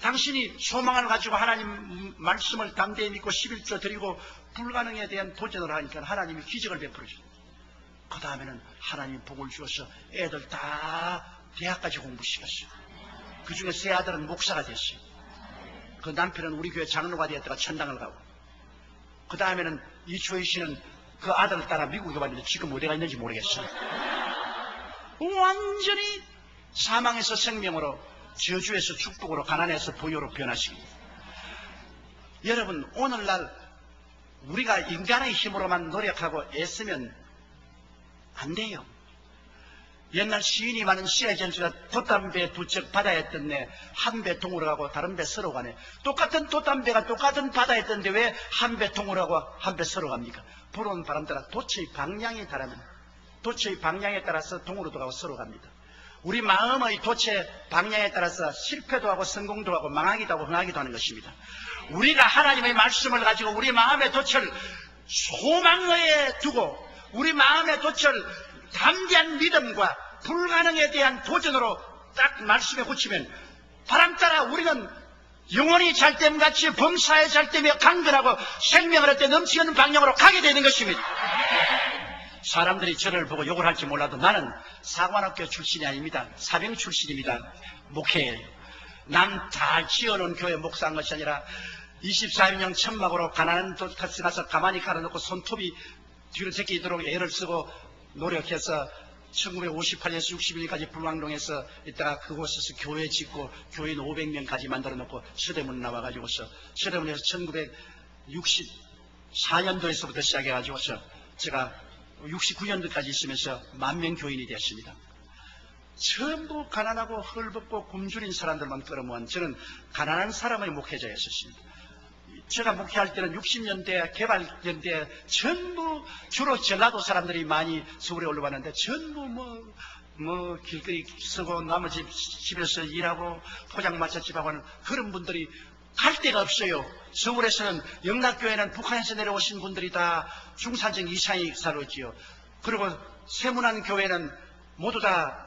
당신이 소망을 가지고 하나님 말씀을 담대히 믿고 11조 드리고 불가능에 대한 도전을 하니까 하나님이 기적을 베풀어줘요. 그 다음에는 하나님이 복을 주어서 애들 다 대학까지 공부시켰어요. 그 중에 세 아들은 목사가 됐어요. 그 남편은 우리 교회 장로가 되었다가 천당을 가고, 그 다음에는 이초희 씨는 그 아들을 따라 미국에 왔는데 지금 어디가 있는지 모르겠어요. 완전히 사망에서 생명으로, 저주에서 축복으로, 가난에서 부유로 변화시킵니다. 여러분, 오늘날 우리가 인간의 힘으로만 노력하고 애쓰면 안 돼요. 옛날 시인이 많은 시의 전수가 돛담배 두 척 바다에 떴네. 한 배 통으로 가고 다른 배 서로 가네. 똑같은 돛담배가 똑같은 바다에 떴는데 왜 한 배 통으로 가고 한 배 서로 갑니까? 불어온 바람 따라 돛의 방향에 따르면 돛의 방향에 따라서 동으로도 가고 서로 갑니다. 우리 마음의 돛의 방향에 따라서 실패도 하고 성공도 하고 망하기도 하고 흥하기도 하는 것입니다. 우리가 하나님의 말씀을 가지고 우리 마음의 돛을 소망에 두고 우리 마음의 돛을 담대한 믿음과 불가능에 대한 도전으로 딱 말씀에 붙이면 바람 따라 우리는 영혼이 잘됨같이 범사에 잘되며 강건하고 생명을 얻되 넘치는 방향으로 가게 되는 것입니다. 사람들이 저를 보고 욕을 할지 몰라도 나는 사관학교 출신이 아닙니다. 사병 출신입니다. 목회예요. 남 잘 지어놓은 교회 목사한 것이 아니라 24인용 천막으로 가난한 돛 가서 가만히 갈아놓고 손톱이 뒤로 제끼도록 애를 쓰고 노력해서 1958년에서 61년까지 불광동에서 있다가 그곳에서 교회 짓고 교인 500명까지 만들어 놓고 서대문 나와가지고서 서대문에서 1964년도에서부터 시작해가지고서 제가 69년도까지 있으면서 10,000명 교인이 되었습니다. 전부 가난하고 헐벗고 굶주린 사람들만 끌어모은 저는 가난한 사람의 목회자였었습니다. 제가 목회할 때는 60년대 개발년대 전부 주로 전라도 사람들이 많이 서울에 올라왔는데 전부 뭐 길거리 쓰고 나머지 집에서 일하고 포장마차집하고 하는 그런 분들이 갈 데가 없어요. 서울에서는 영락교회는 북한에서 내려오신 분들이 다 중산층 이상이 살았지요. 그리고 세문안 교회는 모두 다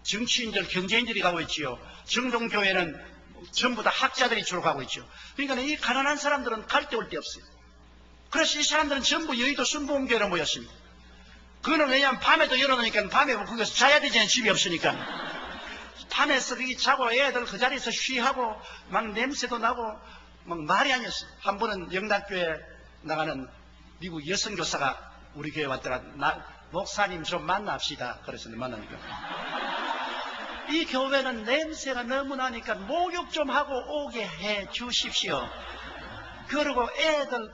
정치인들, 경제인들이 가고 있지요. 정동교회는 전부 다 학자들이 주로 가고 있죠. 그러니까 이 가난한 사람들은 갈 데 올 데 없어요. 그래서 이 사람들은 전부 여의도 순복음교회로 모였습니다. 그거는 왜냐하면 밤에도 열어놓으니까 밤에 거기서 자야 되잖아요. 집이 없으니까. 밤에서 거기 자고 애들 그 자리에서 쉬하고 막 냄새도 나고 막 말이 아니었어요. 한 번은 영락교회 나가는 미국 여성교사가 우리 교회 왔더라. 목사님 좀 만납시다. 그래서 만나니까. 이 교회는 냄새가 너무 나니까 목욕 좀 하고 오게 해 주십시오. 그리고 애들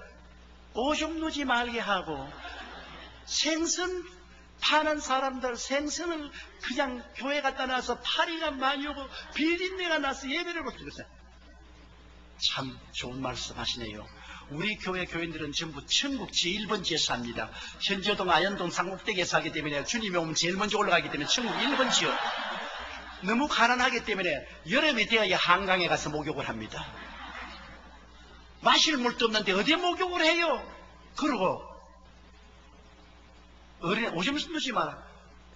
오줌 누지 말게 하고 생선 파는 사람들 생선을 그냥 교회 갖다 놔서 파리가 많이 오고 비린내가 나서 예배를 못 드렸어요. 참 좋은 말씀 하시네요. 우리 교회 교인들은 전부 천국 제1번지에 삽니다. 현저동, 아현동, 상국대기에 사기 때문에 주님이 오면 제일 먼저 올라가기 때문에 천국 1번지요. 너무 가난하기 때문에 여름이 되어야 한강에 가서 목욕을 합니다. 마실 물도 없는데 어디에 목욕을 해요? 그러고 어린애 오줌 누지 마라.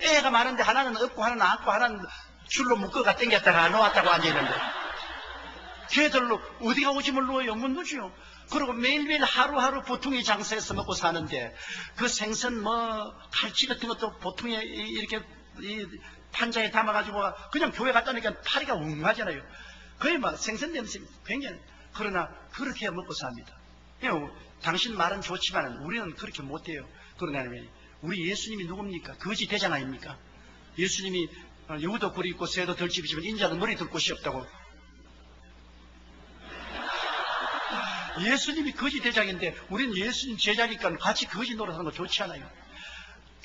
애가 많은데 하나는 없고 하나는 안고 하나는 줄로 묶어가 당겼다가 놓았다고 앉아있는데 걔들로 어디가 오줌을 누워요? 못 누지요. 그리고 매일매일 하루하루 보통의 장사에서 먹고 사는데 그 생선 갈치 같은 것도 보통에 이렇게 판자에 담아가지고 그냥 교회 갖다 놓으니까 파리가 웅하잖아요. 거의 막 생선 냄새 굉장히. 그러나 그렇게 먹고 삽니다. 당신 말은 좋지만 우리는 그렇게 못해요. 그러나 우리 예수님이 누굽니까? 거지 대장 아닙니까? 예수님이 여우도 굴이 있고 새도 덜집이지만 인자는 머리 둘 곳이 없다고. 예수님이 거지 대장인데 우리는 예수님 제자니까 같이 거지 노릇하는 거 좋지 않아요.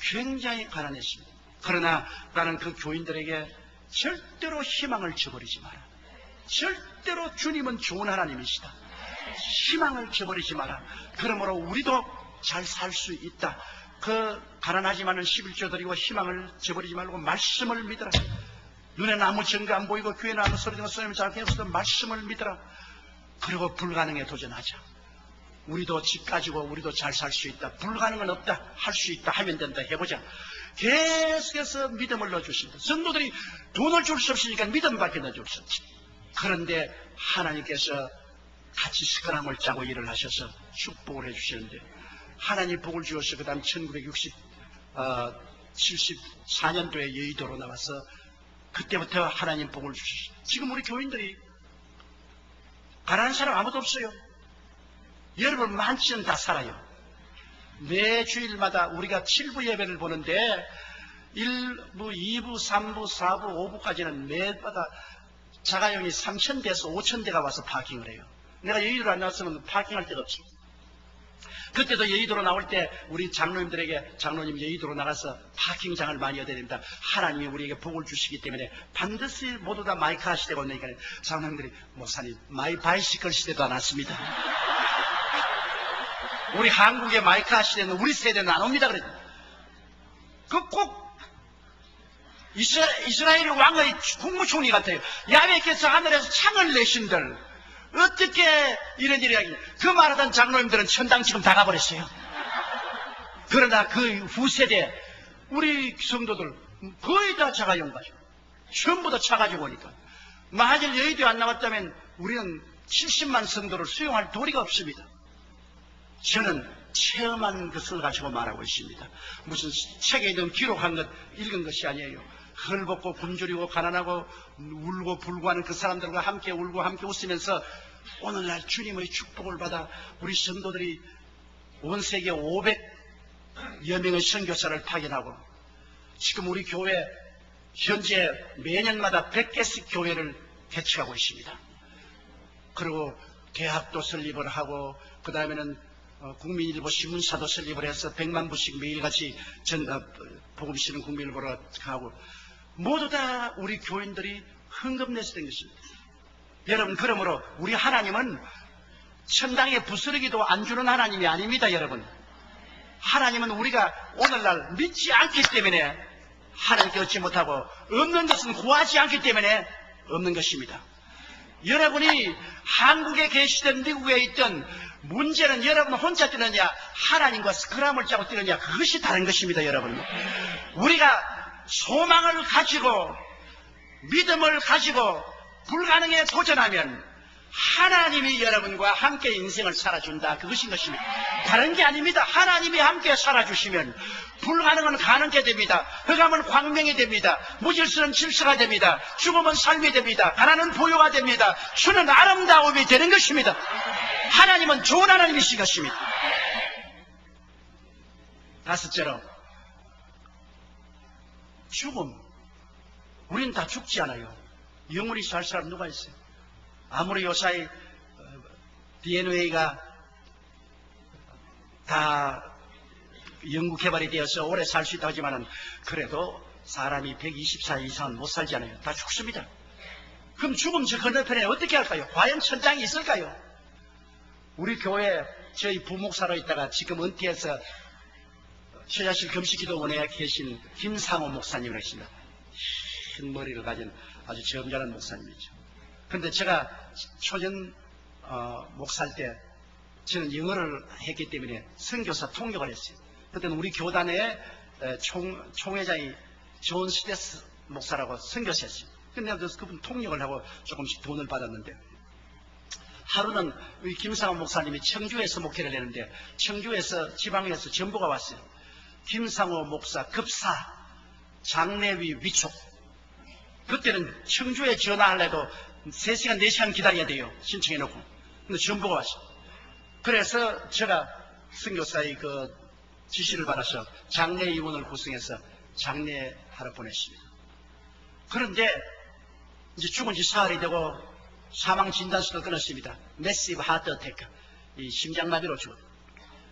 굉장히 가난했습니다. 그러나 나는 그 교인들에게 절대로 희망을 저버리지 마라. 절대로 주님은 좋은 하나님이시다. 희망을 저버리지 마라. 그러므로 우리도 잘 살 수 있다. 그 가난하지만은 11조 드리고 희망을 저버리지 말고 말씀을 믿어라. 눈에는 아무 증거 안 보이고 귀에는 아무 소리 듣는 소리는 잘 없어도 말씀을 믿어라. 그리고 불가능에 도전하자. 우리도 집 가지고 우리도 잘 살 수 있다. 불가능은 없다. 할 수 있다. 하면 된다. 해보자. 계속해서 믿음을 넣어주신다. 성도들이 돈을 줄 수 없으니까 믿음밖에 넣어줄 수 없지. 그런데 하나님께서 같이 스크람을 짜고 일을 하셔서 축복을 해주시는데 하나님 복을 주어서 그 다음 1974년도에 여의도로 나와서 그때부터 하나님 복을 주셨어요. 지금 우리 교인들이 가난한 사람 아무도 없어요. 여러분 많지는 다 살아요. 매 주일마다 우리가 7부 예배를 보는데 1부, 2부, 3부, 4부, 5부까지는 매마다 자가용이 3,000대에서 5,000대가 와서 파킹을 해요. 내가 여의도로 안 나왔으면 파킹할 데가 없어. 그때도 여의도로 나올 때 우리 장로님들에게 장로님 여의도로 나가서 파킹장을 많이 얻어야 됩니다. 하나님이 우리에게 복을 주시기 때문에 반드시 모두 다 마이카 시대가 오니까 장로님들이 목사님 마이 바이시클 시대도 안 왔습니다. 우리 한국의 마이카 시대는 우리 세대는 안 옵니다. 그랬죠. 그 꼭 이스라엘의 왕의 국무총리 같아요. 야훼께서 하늘에서 창을 내신들 어떻게 이런 일이 하겠냐. 그 말하던 장로님들은 천당 지금 다 가버렸어요. 그러나 그 후세대 우리 성도들 거의 다 차가 연가죠. 전부 다 차 가지고 오니까. 만일 여의도에 안 나왔다면 우리는 70만 성도를 수용할 도리가 없습니다. 저는 체험한 것을 가지고 말하고 있습니다. 무슨 책에 있는 기록한 것, 읽은 것이 아니에요. 헐벗고 굶주리고 가난하고 울고 불고하는 그 사람들과 함께 울고 함께 웃으면서 오늘날 주님의 축복을 받아 우리 성도들이 온 세계 500여 명의 선교사를 파견하고 지금 우리 교회 현재 매년마다 100개씩 교회를 개척하고 있습니다. 그리고 대학도 설립을 하고 그 다음에는 국민일보 신문사도 설립을 해서 100만 부씩 매일같이 복음 쓰는 국민일보로 가고 모두 다 우리 교인들이 헌금내서 된 것입니다. 여러분, 그러므로 우리 하나님은 천당에 부스러기도 안 주는 하나님이 아닙니다. 여러분, 하나님은 우리가 오늘날 믿지 않기 때문에 하나님께 얻지 못하고 없는 것은 구하지 않기 때문에 없는 것입니다. 여러분이 한국에 계시든 미국에 있든 문제는 여러분 혼자 뛰느냐 하나님과 스크럼을 짜고 뛰느냐 그것이 다른 것입니다. 여러분, 우리가 소망을 가지고 믿음을 가지고 불가능에 도전하면 하나님이 여러분과 함께 인생을 살아준다, 그것인 것입니다. 다른 게 아닙니다. 하나님이 함께 살아주시면 불가능은 가능하게 됩니다. 흑암은 광명이 됩니다. 무질서는 질서가 됩니다. 죽음은 삶이 됩니다. 가난은 보유가 됩니다. 주는 아름다움이 되는 것입니다. 하나님은 좋은 하나님이신 것입니다. 다섯째로, 죽음. 우리는 다 죽지 않아요. 영원히 살 사람 누가 있어요? 아무리 요사이 DNA가 다 연구 개발이 되어서 오래 살 수 있다고 하지만 그래도 사람이 124일 이상은 못 살잖아요. 다 죽습니다. 그럼 죽음 저 건너편에 어떻게 할까요? 과연 천장이 있을까요? 우리 교회 저희 부목사로 있다가 지금 은퇴해서 처자실 금식기도원에 계신 김상호 목사님을 했습니다. 흰 머리를 가진 아주 점잖은 목사님이죠. 그런데 제가 초전 목사일 때 저는 영어를 했기 때문에 선교사 통역을 했어요. 그때는 우리 교단의 총회장이 존 스테스 목사라고 선교사였어요. 근데 내가 그분 통역을 하고 조금씩 돈을 받았는데, 하루는 우리 김상원 목사님이 청주에서 목회를 했는데 청주에서 지방에서 전보가 왔어요. 김상호 목사 급사 장례위 위촉. 그때는 청주에 전화하려도 3시간 4시간 기다려야 돼요. 신청해놓고. 근데 전보가 왔어요. 그래서 제가 선교사의 그 지시를 받아서 장례위원을 구성해서 장례하러 보냈습니다. 그런데 이제 죽은 지 사흘이 되고 사망 진단서를 끊었습니다. 매시브 하트 어태크, 이 심장마비로 죽었어요.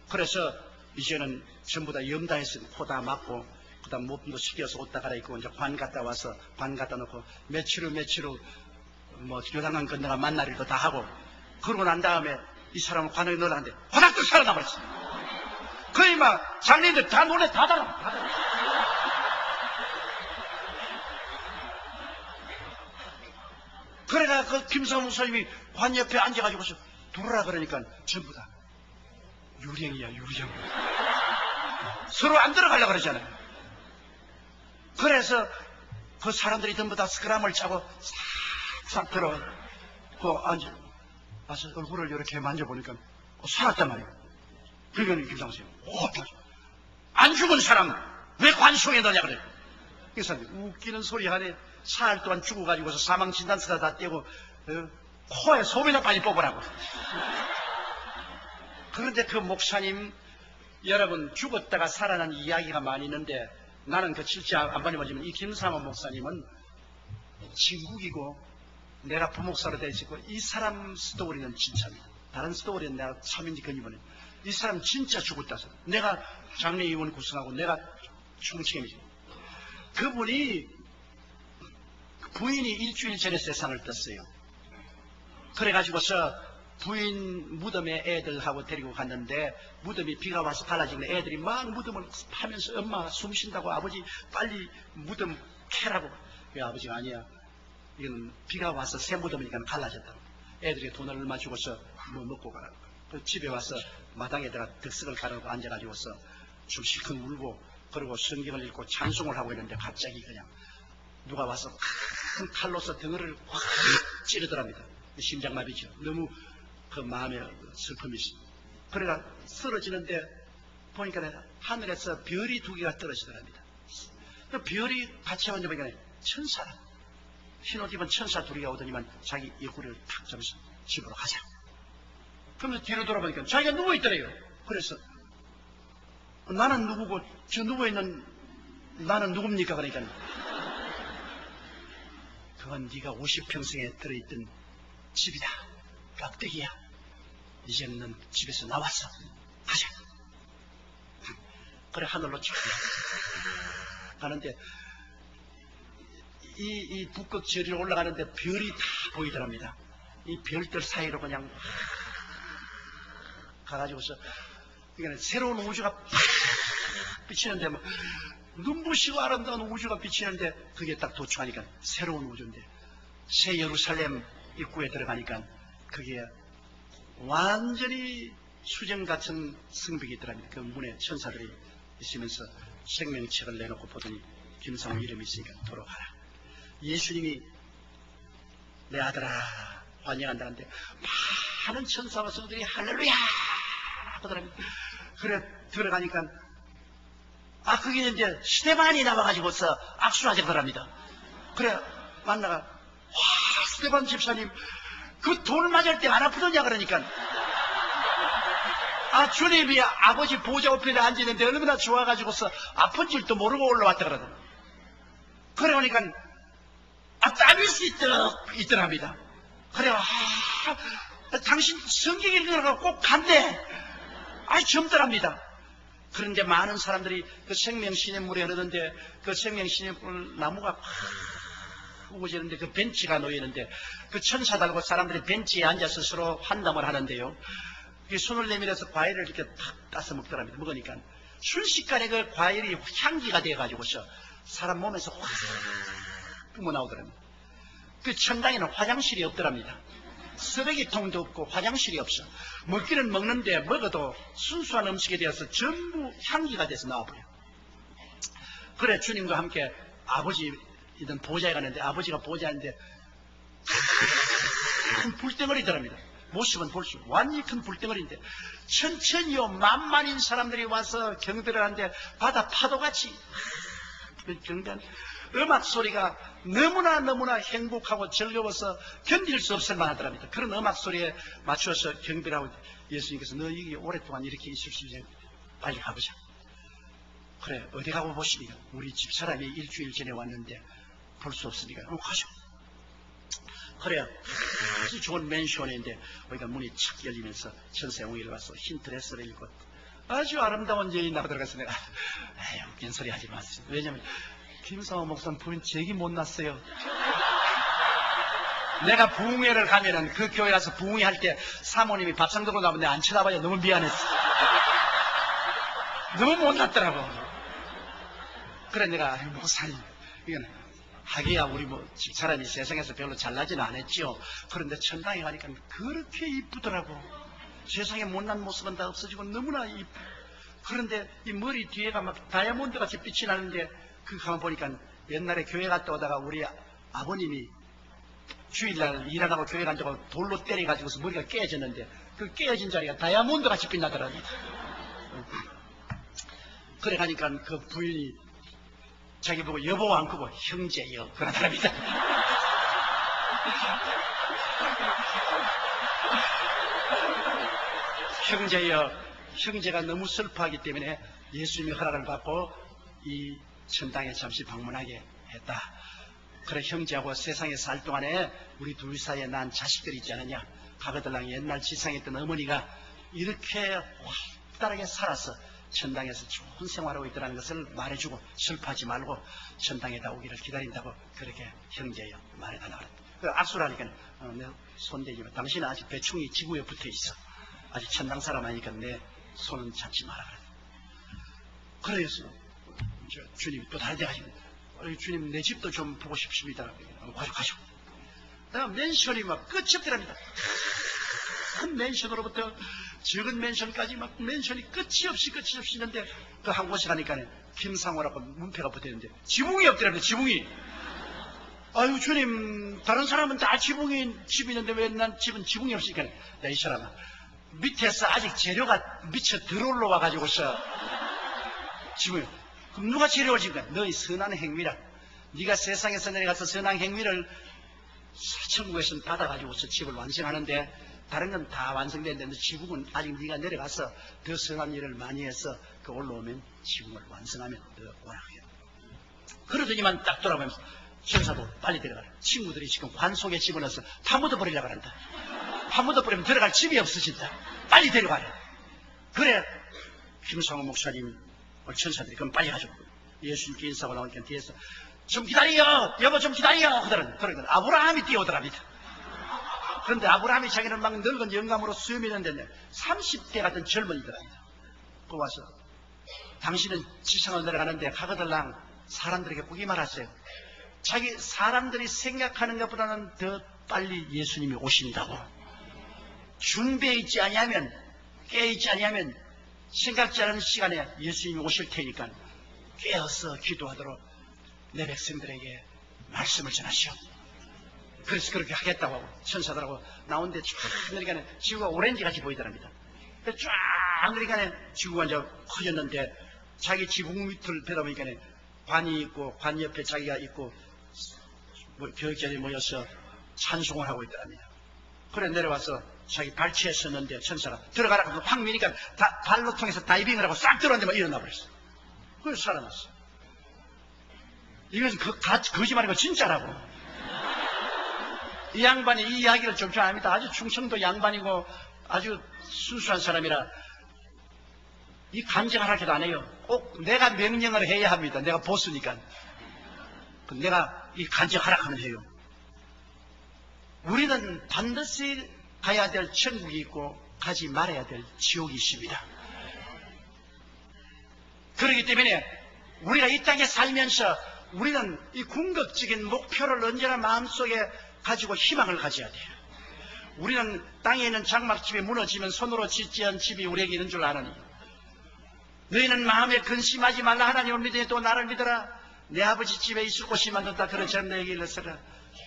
그래서 이제는 전부 다 염다했습니다. 코 다 막고 그 다음 몸도 숙여서 옷 다 갈아입고 이제 관 갔다 와서 관 갖다 놓고 며칠 후 뭐 교단관 건너가 만날 일도 다 하고, 그러고 난 다음에 이 사람을 관에 넣으라는데 화닥도 살아나버렸어. 거의 막 장례인들 다 놀래 다 달아. 그래가 그 김성훈 목사님이 관 옆에 앉아가지고서 들어라 그러니까 전부 다 유령이야, 유령. 서로 안 들어가려고 그러잖아요. 그래서 그 사람들이 전부 다 스크럼을 차고 싹싹 들어가고 와서 얼굴을 이렇게 만져보니까 살았단 말이에요. 그러니까 김상수 안 죽은 사람 왜 관속에 넣냐 그래요. 그래서 웃기는 소리 하네. 사흘 동안 죽어가지고서 사망 진단서다 다 떼고 코에 소변을 빨리 뽑으라고. 그런데 그 목사님, 여러분, 죽었다가 살아난 이야기가 많이 있는데 나는 그 실제 안 보내보지만 이 김상원 목사님은 진국이고 내가 부목사로 되어 있고 이 사람 스토리는 진짜입니다. 다른 스토리는 내가 참인지 건이번에 이 사람 진짜 죽었다. 내가 장례위원 구성하고 내가 총책임이지. 그분이 부인이 일주일 전에 세상을 떴어요. 그래가지고서 부인 무덤에 애들하고 데리고 갔는데 무덤이 비가 와서 갈라지는 애들이 막 무덤을 파면서 엄마 숨 쉰다고 아버지 빨리 무덤 캐라고. 그 아버지가 아니야. 이건 비가 와서 새 무덤이니까 갈라졌다고. 애들이 돈을 얼마 주고서 뭐 먹고 가라고. 그 집에 와서 마당에다가 득석을 가르고 앉아가지고서 좀 실컷 울고 그리고 성경을 읽고 찬송을 하고 있는데 갑자기 그냥 누가 와서 큰 칼로서 등을 확 찌르더랍니다. 심장마비죠. 너무 그 마음에 슬픔이 있어. 그래가 쓰러지는데 보니까 하늘에서 별이 2개가 떨어지더랍니다. 그 별이 같이 왔는데 보니까 천사, 흰옷 입은 천사 2개가 오더니만 자기 옆구리를 탁 잡아서 집으로 가자. 그러면서 뒤로 돌아보니까 자기가 누워있더래요. 그래서 나는 누구고 저 누워있는 나는 누굽니까? 그러니까 그건 네가 50평생에 들어있던 집이다. 깍대기야. 이제는 넌 집에서 나왔어. 가자. 그래 하늘로 쭉 가는데 이 북극 저리로 올라가는데 별이 다 보이더랍니다. 이 별들 사이로 그냥 가가지고서 그러니까 새로운 우주가 팍 비치는데 뭐 눈부시고 아름다운 우주가 비치는데 그게 딱 도착하니까 새로운 우주인데 새 예루살렘 입구에 들어가니까 그게 완전히 수정 같은 성벽이 있더랍니다. 그 문에 천사들이 있으면서 생명책을 내놓고 보더니 김상우 이름이 있으니까 돌아가라. 예수님이 내 아들아 환영한다는데 많은 천사와 성들이 할렐루야 하더랍니다. 그래 들어가니까 그게 이제 스테반이 나와가지고서 악수를 하더랍니다. 그래 만나가 스테반 집사님 그 돌 맞을 때 안 아프더냐 그러니까 주님이 아버지 보좌 옆에 앉았는데 얼마나 좋아가지고서 아픈 줄도 모르고 올라왔다 그러더니 그러니까 땀이 있더랍니다. 그래 당신 성경 읽으라고 꼭 간대. 젊더랍니다. 그런데 많은 사람들이 그 생명신의 물에 흐르는데 그 생명신의 물 나무가 우거지는데 그 벤치가 놓이는데 그 천사 달고 사람들이 벤치에 앉아서 서로 환담을 하는데요. 손을 내밀어서 과일을 이렇게 탁 따서 먹더랍니다. 먹으니까 순식간에 그 과일이 향기가 돼가지고서 사람 몸에서 확 뿜어나오더랍니다. 그 천당에는 화장실이 없더랍니다. 쓰레기통도 없고 화장실이 없어. 먹기는 먹는데 먹어도 순수한 음식에 대해서 전부 향기가 돼서 나와버려요. 그래 주님과 함께 아버지이던 보좌에 가는데 아버지가 보좌인데 큰 불덩어리더랍니다. 모습은 볼수록 완전히 큰 불덩어리인데 천천히요 만만인 사람들이 와서 경배를 하는데 바다 파도같이 경배한 음악 소리가 너무나 행복하고 즐거워서 견딜 수 없을 만하더랍니다. 그런 음악 소리에 맞춰서 경배를 하고 예수님께서 너 여기 오랫동안 이렇게 있을 수 있어 빨리 가보자. 그래 어디 가고 보십니까? 우리 집사람이 일주일 전에 왔는데 볼 수 없으니까 가죠. 그래요. 아주 좋은 맨션인데 우리가 문이 착 열리면서 천사영웅이를 와서 흰 드레스를 입고 아주 아름다운 여인 나가 들어가서 내가 웃긴 소리 하지 마세요. 왜냐면 김상호 목사는 부인 제기 못 났어요. 내가 부흥회를 가면은 그 교회 가서 부흥회 할 때 사모님이 밥상 들고 나오면 내가 안 쳐다봐요. 너무 미안했어. 너무 못 났더라고. 그래 내가 목사님 이건 하기야 우리 집사람이 세상에서 별로 잘나지는 않았지요. 그런데 천당에 가니까 그렇게 이쁘더라고. 세상에 못난 모습은 다 없어지고 너무나 이쁘. 그런데 이 머리 뒤에가 막 다이아몬드 같이 빛이 나는데 그 가만 보니까 옛날에 교회 갔다 오다가 우리 아버님이 주일날 일 안 하고 교회 간다고 돌로 때려가지고서 머리가 깨졌는데 그 깨어진 자리가 다이아몬드 같이 빛나더라고. 그래 가니까 그 부인이 자기 보고 여보 안 크고 형제여 그러더랍니다. 형제여 형제가 너무 슬퍼하기 때문에 예수님이 허락을 받고 이 천당에 잠시 방문하게 했다. 그래 형제하고 세상에 살 동안에 우리 둘 사이에 난 자식들이 있지 않느냐. 가거들랑 옛날 지상했던 어머니가 이렇게 활달하게 살아서 천당에서 좋은 생활하고 있다는 것을 말해주고 슬퍼하지 말고 천당에다 오기를 기다린다고 그렇게 형제여 말해달라고 그랬다. 그 악수를 하니까 내 손대지 마. 당신은 아직 배충이 지구에 붙어 있어. 아직 천당 사람 아니니까 내 손은 잡지 마라 그래. 그래서 주님이 또 다른 데 가시고 주님 내 집도 좀 보고 싶습니다. 가죠. 내가 맨션이 막 끝이 없더랍니다. 큰 맨션으로부터 적은 맨션까지 막 맨션이 끝이 없이 있는데 그 한 곳에 가니까 김상호라고 문패가 붙어있는데 지붕이 없더라고요. 지붕이. 아유 주님, 다른 사람은 다 집이 있는데 왜 난 집은 지붕이 없으니까 야 이 사람아, 밑에서 아직 재료가 미쳐 들어올라 와가지고서 지붕이. 그럼 누가 재료를 지니까 너희 선한 행위라. 네가 세상에서 내려가서 선한 행위를 천국에서는 받아가지고서 집을 완성하는데 다른 건 다 완성됐는데 지붕은 아직 네가 내려가서 더 선한 일을 많이 해서 그 올라오면 지붕을 완성하면 너 오라 해요. 그러더니만 딱 돌아보면서 천사도 빨리 들어가라. 친구들이 지금 관 속에 집어넣어서 파묻어버리려고 한다. 파묻어버리면 들어갈 집이 없어진다. 빨리 데려가라. 그래 김상호 목사님 천사들이 그럼 빨리 가죠. 예수님께 인사하고 나오니까 뒤에서 좀 기다려, 여보 좀 기다려 하더라고요. 그러니까 아브라함이 뛰어오더랍니다. 그런데 아브라함이 자기는 막 늙은 영감으로 수염이 있는데 30대 같은 젊은이더랍니다. 그 와서 당신은 지상을 내려가는데 가거들랑 사람들에게 보기 말하세요. 자기 사람들이 생각하는 것보다는 더 빨리 예수님이 오신다고. 준비해 있지 아니하면, 깨어 있지 아니하면 생각지 않은 시간에 예수님이 오실 테니까 깨어서 기도하도록 내 백성들에게 말씀을 전하시오. 그래서 그렇게 하겠다고 하고 천사들하고 나오는데 쫙 그러니까 지구가 오렌지같이 보이더랍니다. 쫙 그러니까 지구가 이제 커졌는데 자기 지붕 밑을 들여다보니까 관이 있고 관 옆에 자기가 있고 교육자들이 모여서 찬송을 하고 있더랍니다. 그래 내려와서 자기 발치에 섰는데 천사가 들어가라고 확 미니까 발로 통해서 다이빙을 하고 싹 들어왔는데 막 일어나 버렸어. 그래서 살아났어. 이것은 거짓말이고 진짜라고. 이 양반이 이 이야기를 좀 잘 압니다. 아주 충청도 양반이고 아주 순수한 사람이라 이 간증하라 해도 안 해요. 꼭 내가 명령을 해야 합니다. 내가 보스니까. 내가 이 간증하라 하면 해요. 우리는 반드시 가야 될 천국이 있고 가지 말아야 될 지옥이 있습니다. 그렇기 때문에 우리가 이 땅에 살면서 우리는 이 궁극적인 목표를 언제나 마음속에 가지고 희망을 가져야 돼요. 우리는 땅에 있는 장막집이 무너지면 손으로 짓지 않은 집이 우리에게 있는 줄 아느니 너희는 마음에 근심하지 말라. 하나님을 믿으니 또 나를 믿어라. 내 아버지 집에 있을 곳이 만든다. 그런 자는 너에게 일러서라.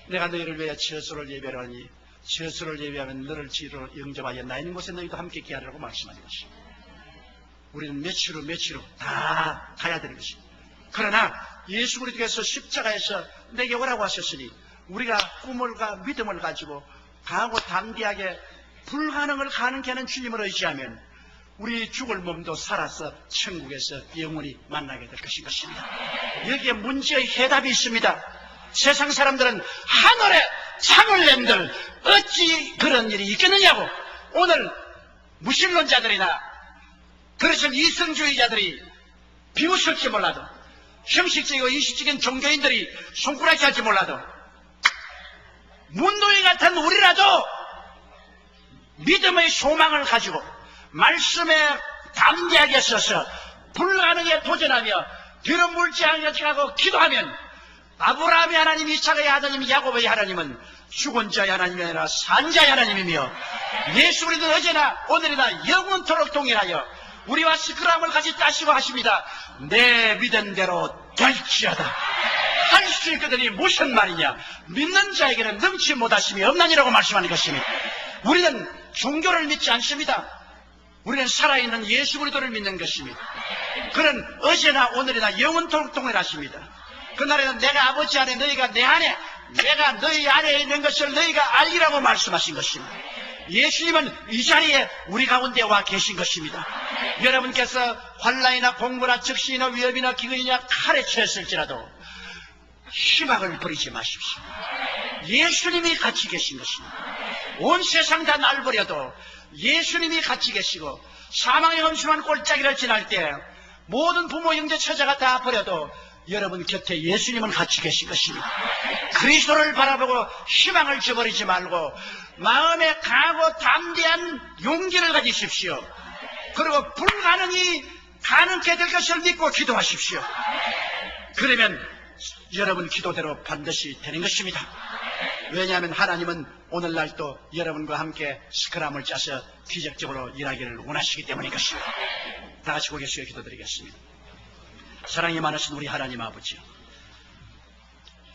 내가 너희를 위하여 처소를 예배하니 처소를 예배하면 너를 지로 영접하여 나 있는 곳에 너희도 함께 있게 하라고 말씀하는 것입니다. 우리는 며칠 후 다 가야 되는 것입니다. 그러나 예수 그리스도께서 십자가에서 내게 오라고 하셨으니 우리가 꿈을과 믿음을 가지고 강하고 담대하게 불가능을 가능케 하는 주님을 의지하면 우리 죽을 몸도 살아서 천국에서 영원히 만나게 될 것입니다. 여기에 문제의 해답이 있습니다. 세상 사람들은 하늘에 창을 낸들 어찌 그런 일이 있겠느냐고. 오늘 무신론자들이나 그렇지만 이성주의자들이 비웃을지 몰라도 형식적이고 이식적인 종교인들이 손가락질 할지 몰라도 문둥이 같은 우리라도 믿음의 소망을 가지고 말씀에 담대하게 서서 불가능에 도전하며 뒤로 물지 않으려고 기도하면 아브라함의 하나님, 이삭의 하나님, 야곱의 하나님은 죽은 자의 하나님이 아니라 산 자의 하나님이며 예수 그리스도는 어제나 오늘이나 영원토록 동일하여 우리와 스크람을 같이 따시고 하십니다. 내 믿음대로 될지어다. 할 수 있거든이 무슨 말이냐. 믿는 자에게는 능치 못하심이 없나니라고 말씀하는 것입니다. 우리는 종교를 믿지 않습니다. 우리는 살아있는 예수 그리스도를 믿는 것입니다. 그는 어제나 오늘이나 영원토록 동일하십니다. 그날에는 내가 아버지 안에 너희가 내 안에 내가 너희 안에 있는 것을 너희가 알리라고 말씀하신 것입니다. 예수님은 이 자리에 우리 가운데 와 계신 것입니다. 여러분께서 환난이나 공부나 적신이나 위협이나 기근이나 칼에 처했을지라도 희망을 버리지 마십시오. 예수님이 같이 계신 것입니다. 온 세상 다 날 버려도 예수님이 같이 계시고 사망의 험심한 골짜기를 지날 때 모든 부모 형제 처자가 다 버려도 여러분 곁에 예수님은 같이 계신 것입니다. 그리스도를 바라보고 희망을 저버리지 말고 마음에 강하고 담대한 용기를 가지십시오. 그리고 불가능이 가능케 될 것을 믿고 기도하십시오. 그러면 여러분 기도대로 반드시 되는 것입니다. 왜냐하면 하나님은 오늘날 또 여러분과 함께 스크럼을 짜서 기적적으로 일하기를 원하시기 때문인 것입니다. 다 같이 고개 숙여 기도드리겠습니다. 사랑이 많으신 우리 하나님 아버지요,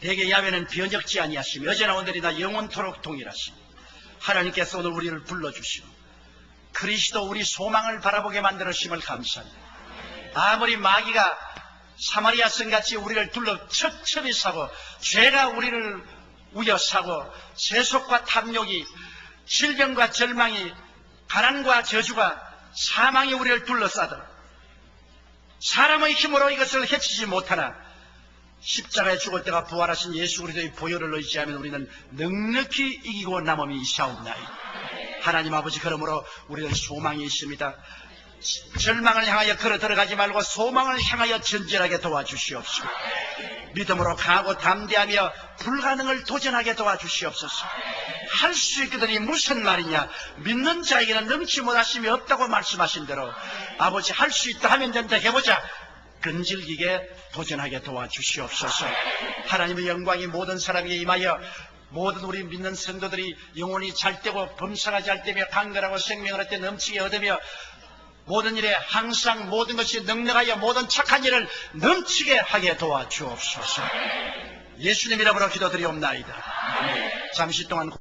대개 야훼는 변적지 아니하시며 여전하 오늘이나 영원토록 동일하시며 하나님께서 오늘 우리를 불러주시고 그리스도 우리 소망을 바라보게 만들으심을 감사합니다. 아무리 마귀가 사마리아 성같이 우리를 둘러 첩첩이 사고 죄가 우리를 우여사고 세속과 탐욕이, 질병과 절망이, 가난과 저주가, 사망이 우리를 둘러싸도 사람의 힘으로 이것을 해치지 못하나 십자가에 죽을 때가 부활하신 예수 그리스도의 보혈을 의지하면 우리는 넉넉히 이기고 남음이 있사옵나이다. 하나님 아버지, 그러므로 우리는 소망이 있습니다. 절망을 향하여 걸어 들어가지 말고 소망을 향하여 전진하게 도와주시옵소서. 믿음으로 강하고 담대하며 불가능을 도전하게 도와주시옵소서. 할 수 있거든이 무슨 말이냐? 믿는 자에게는 넘치 못하심이 없다고 말씀하신 대로 아버지, 할 수 있다 하면 된다 해보자. 끈질기게 도전하게 도와주시옵소서. 하나님의 영광이 모든 사람에게 임하여 모든 우리 믿는 성도들이 영혼이 잘되고 범사가 잘되며 강건하고 생명을 얻되 넘치게 얻으며 모든 일에 항상 모든 것이 넉넉하여 모든 착한 일을 넘치게 하게 도와주옵소서. 예수님 이름으로 기도드리옵나이다. 잠시 동안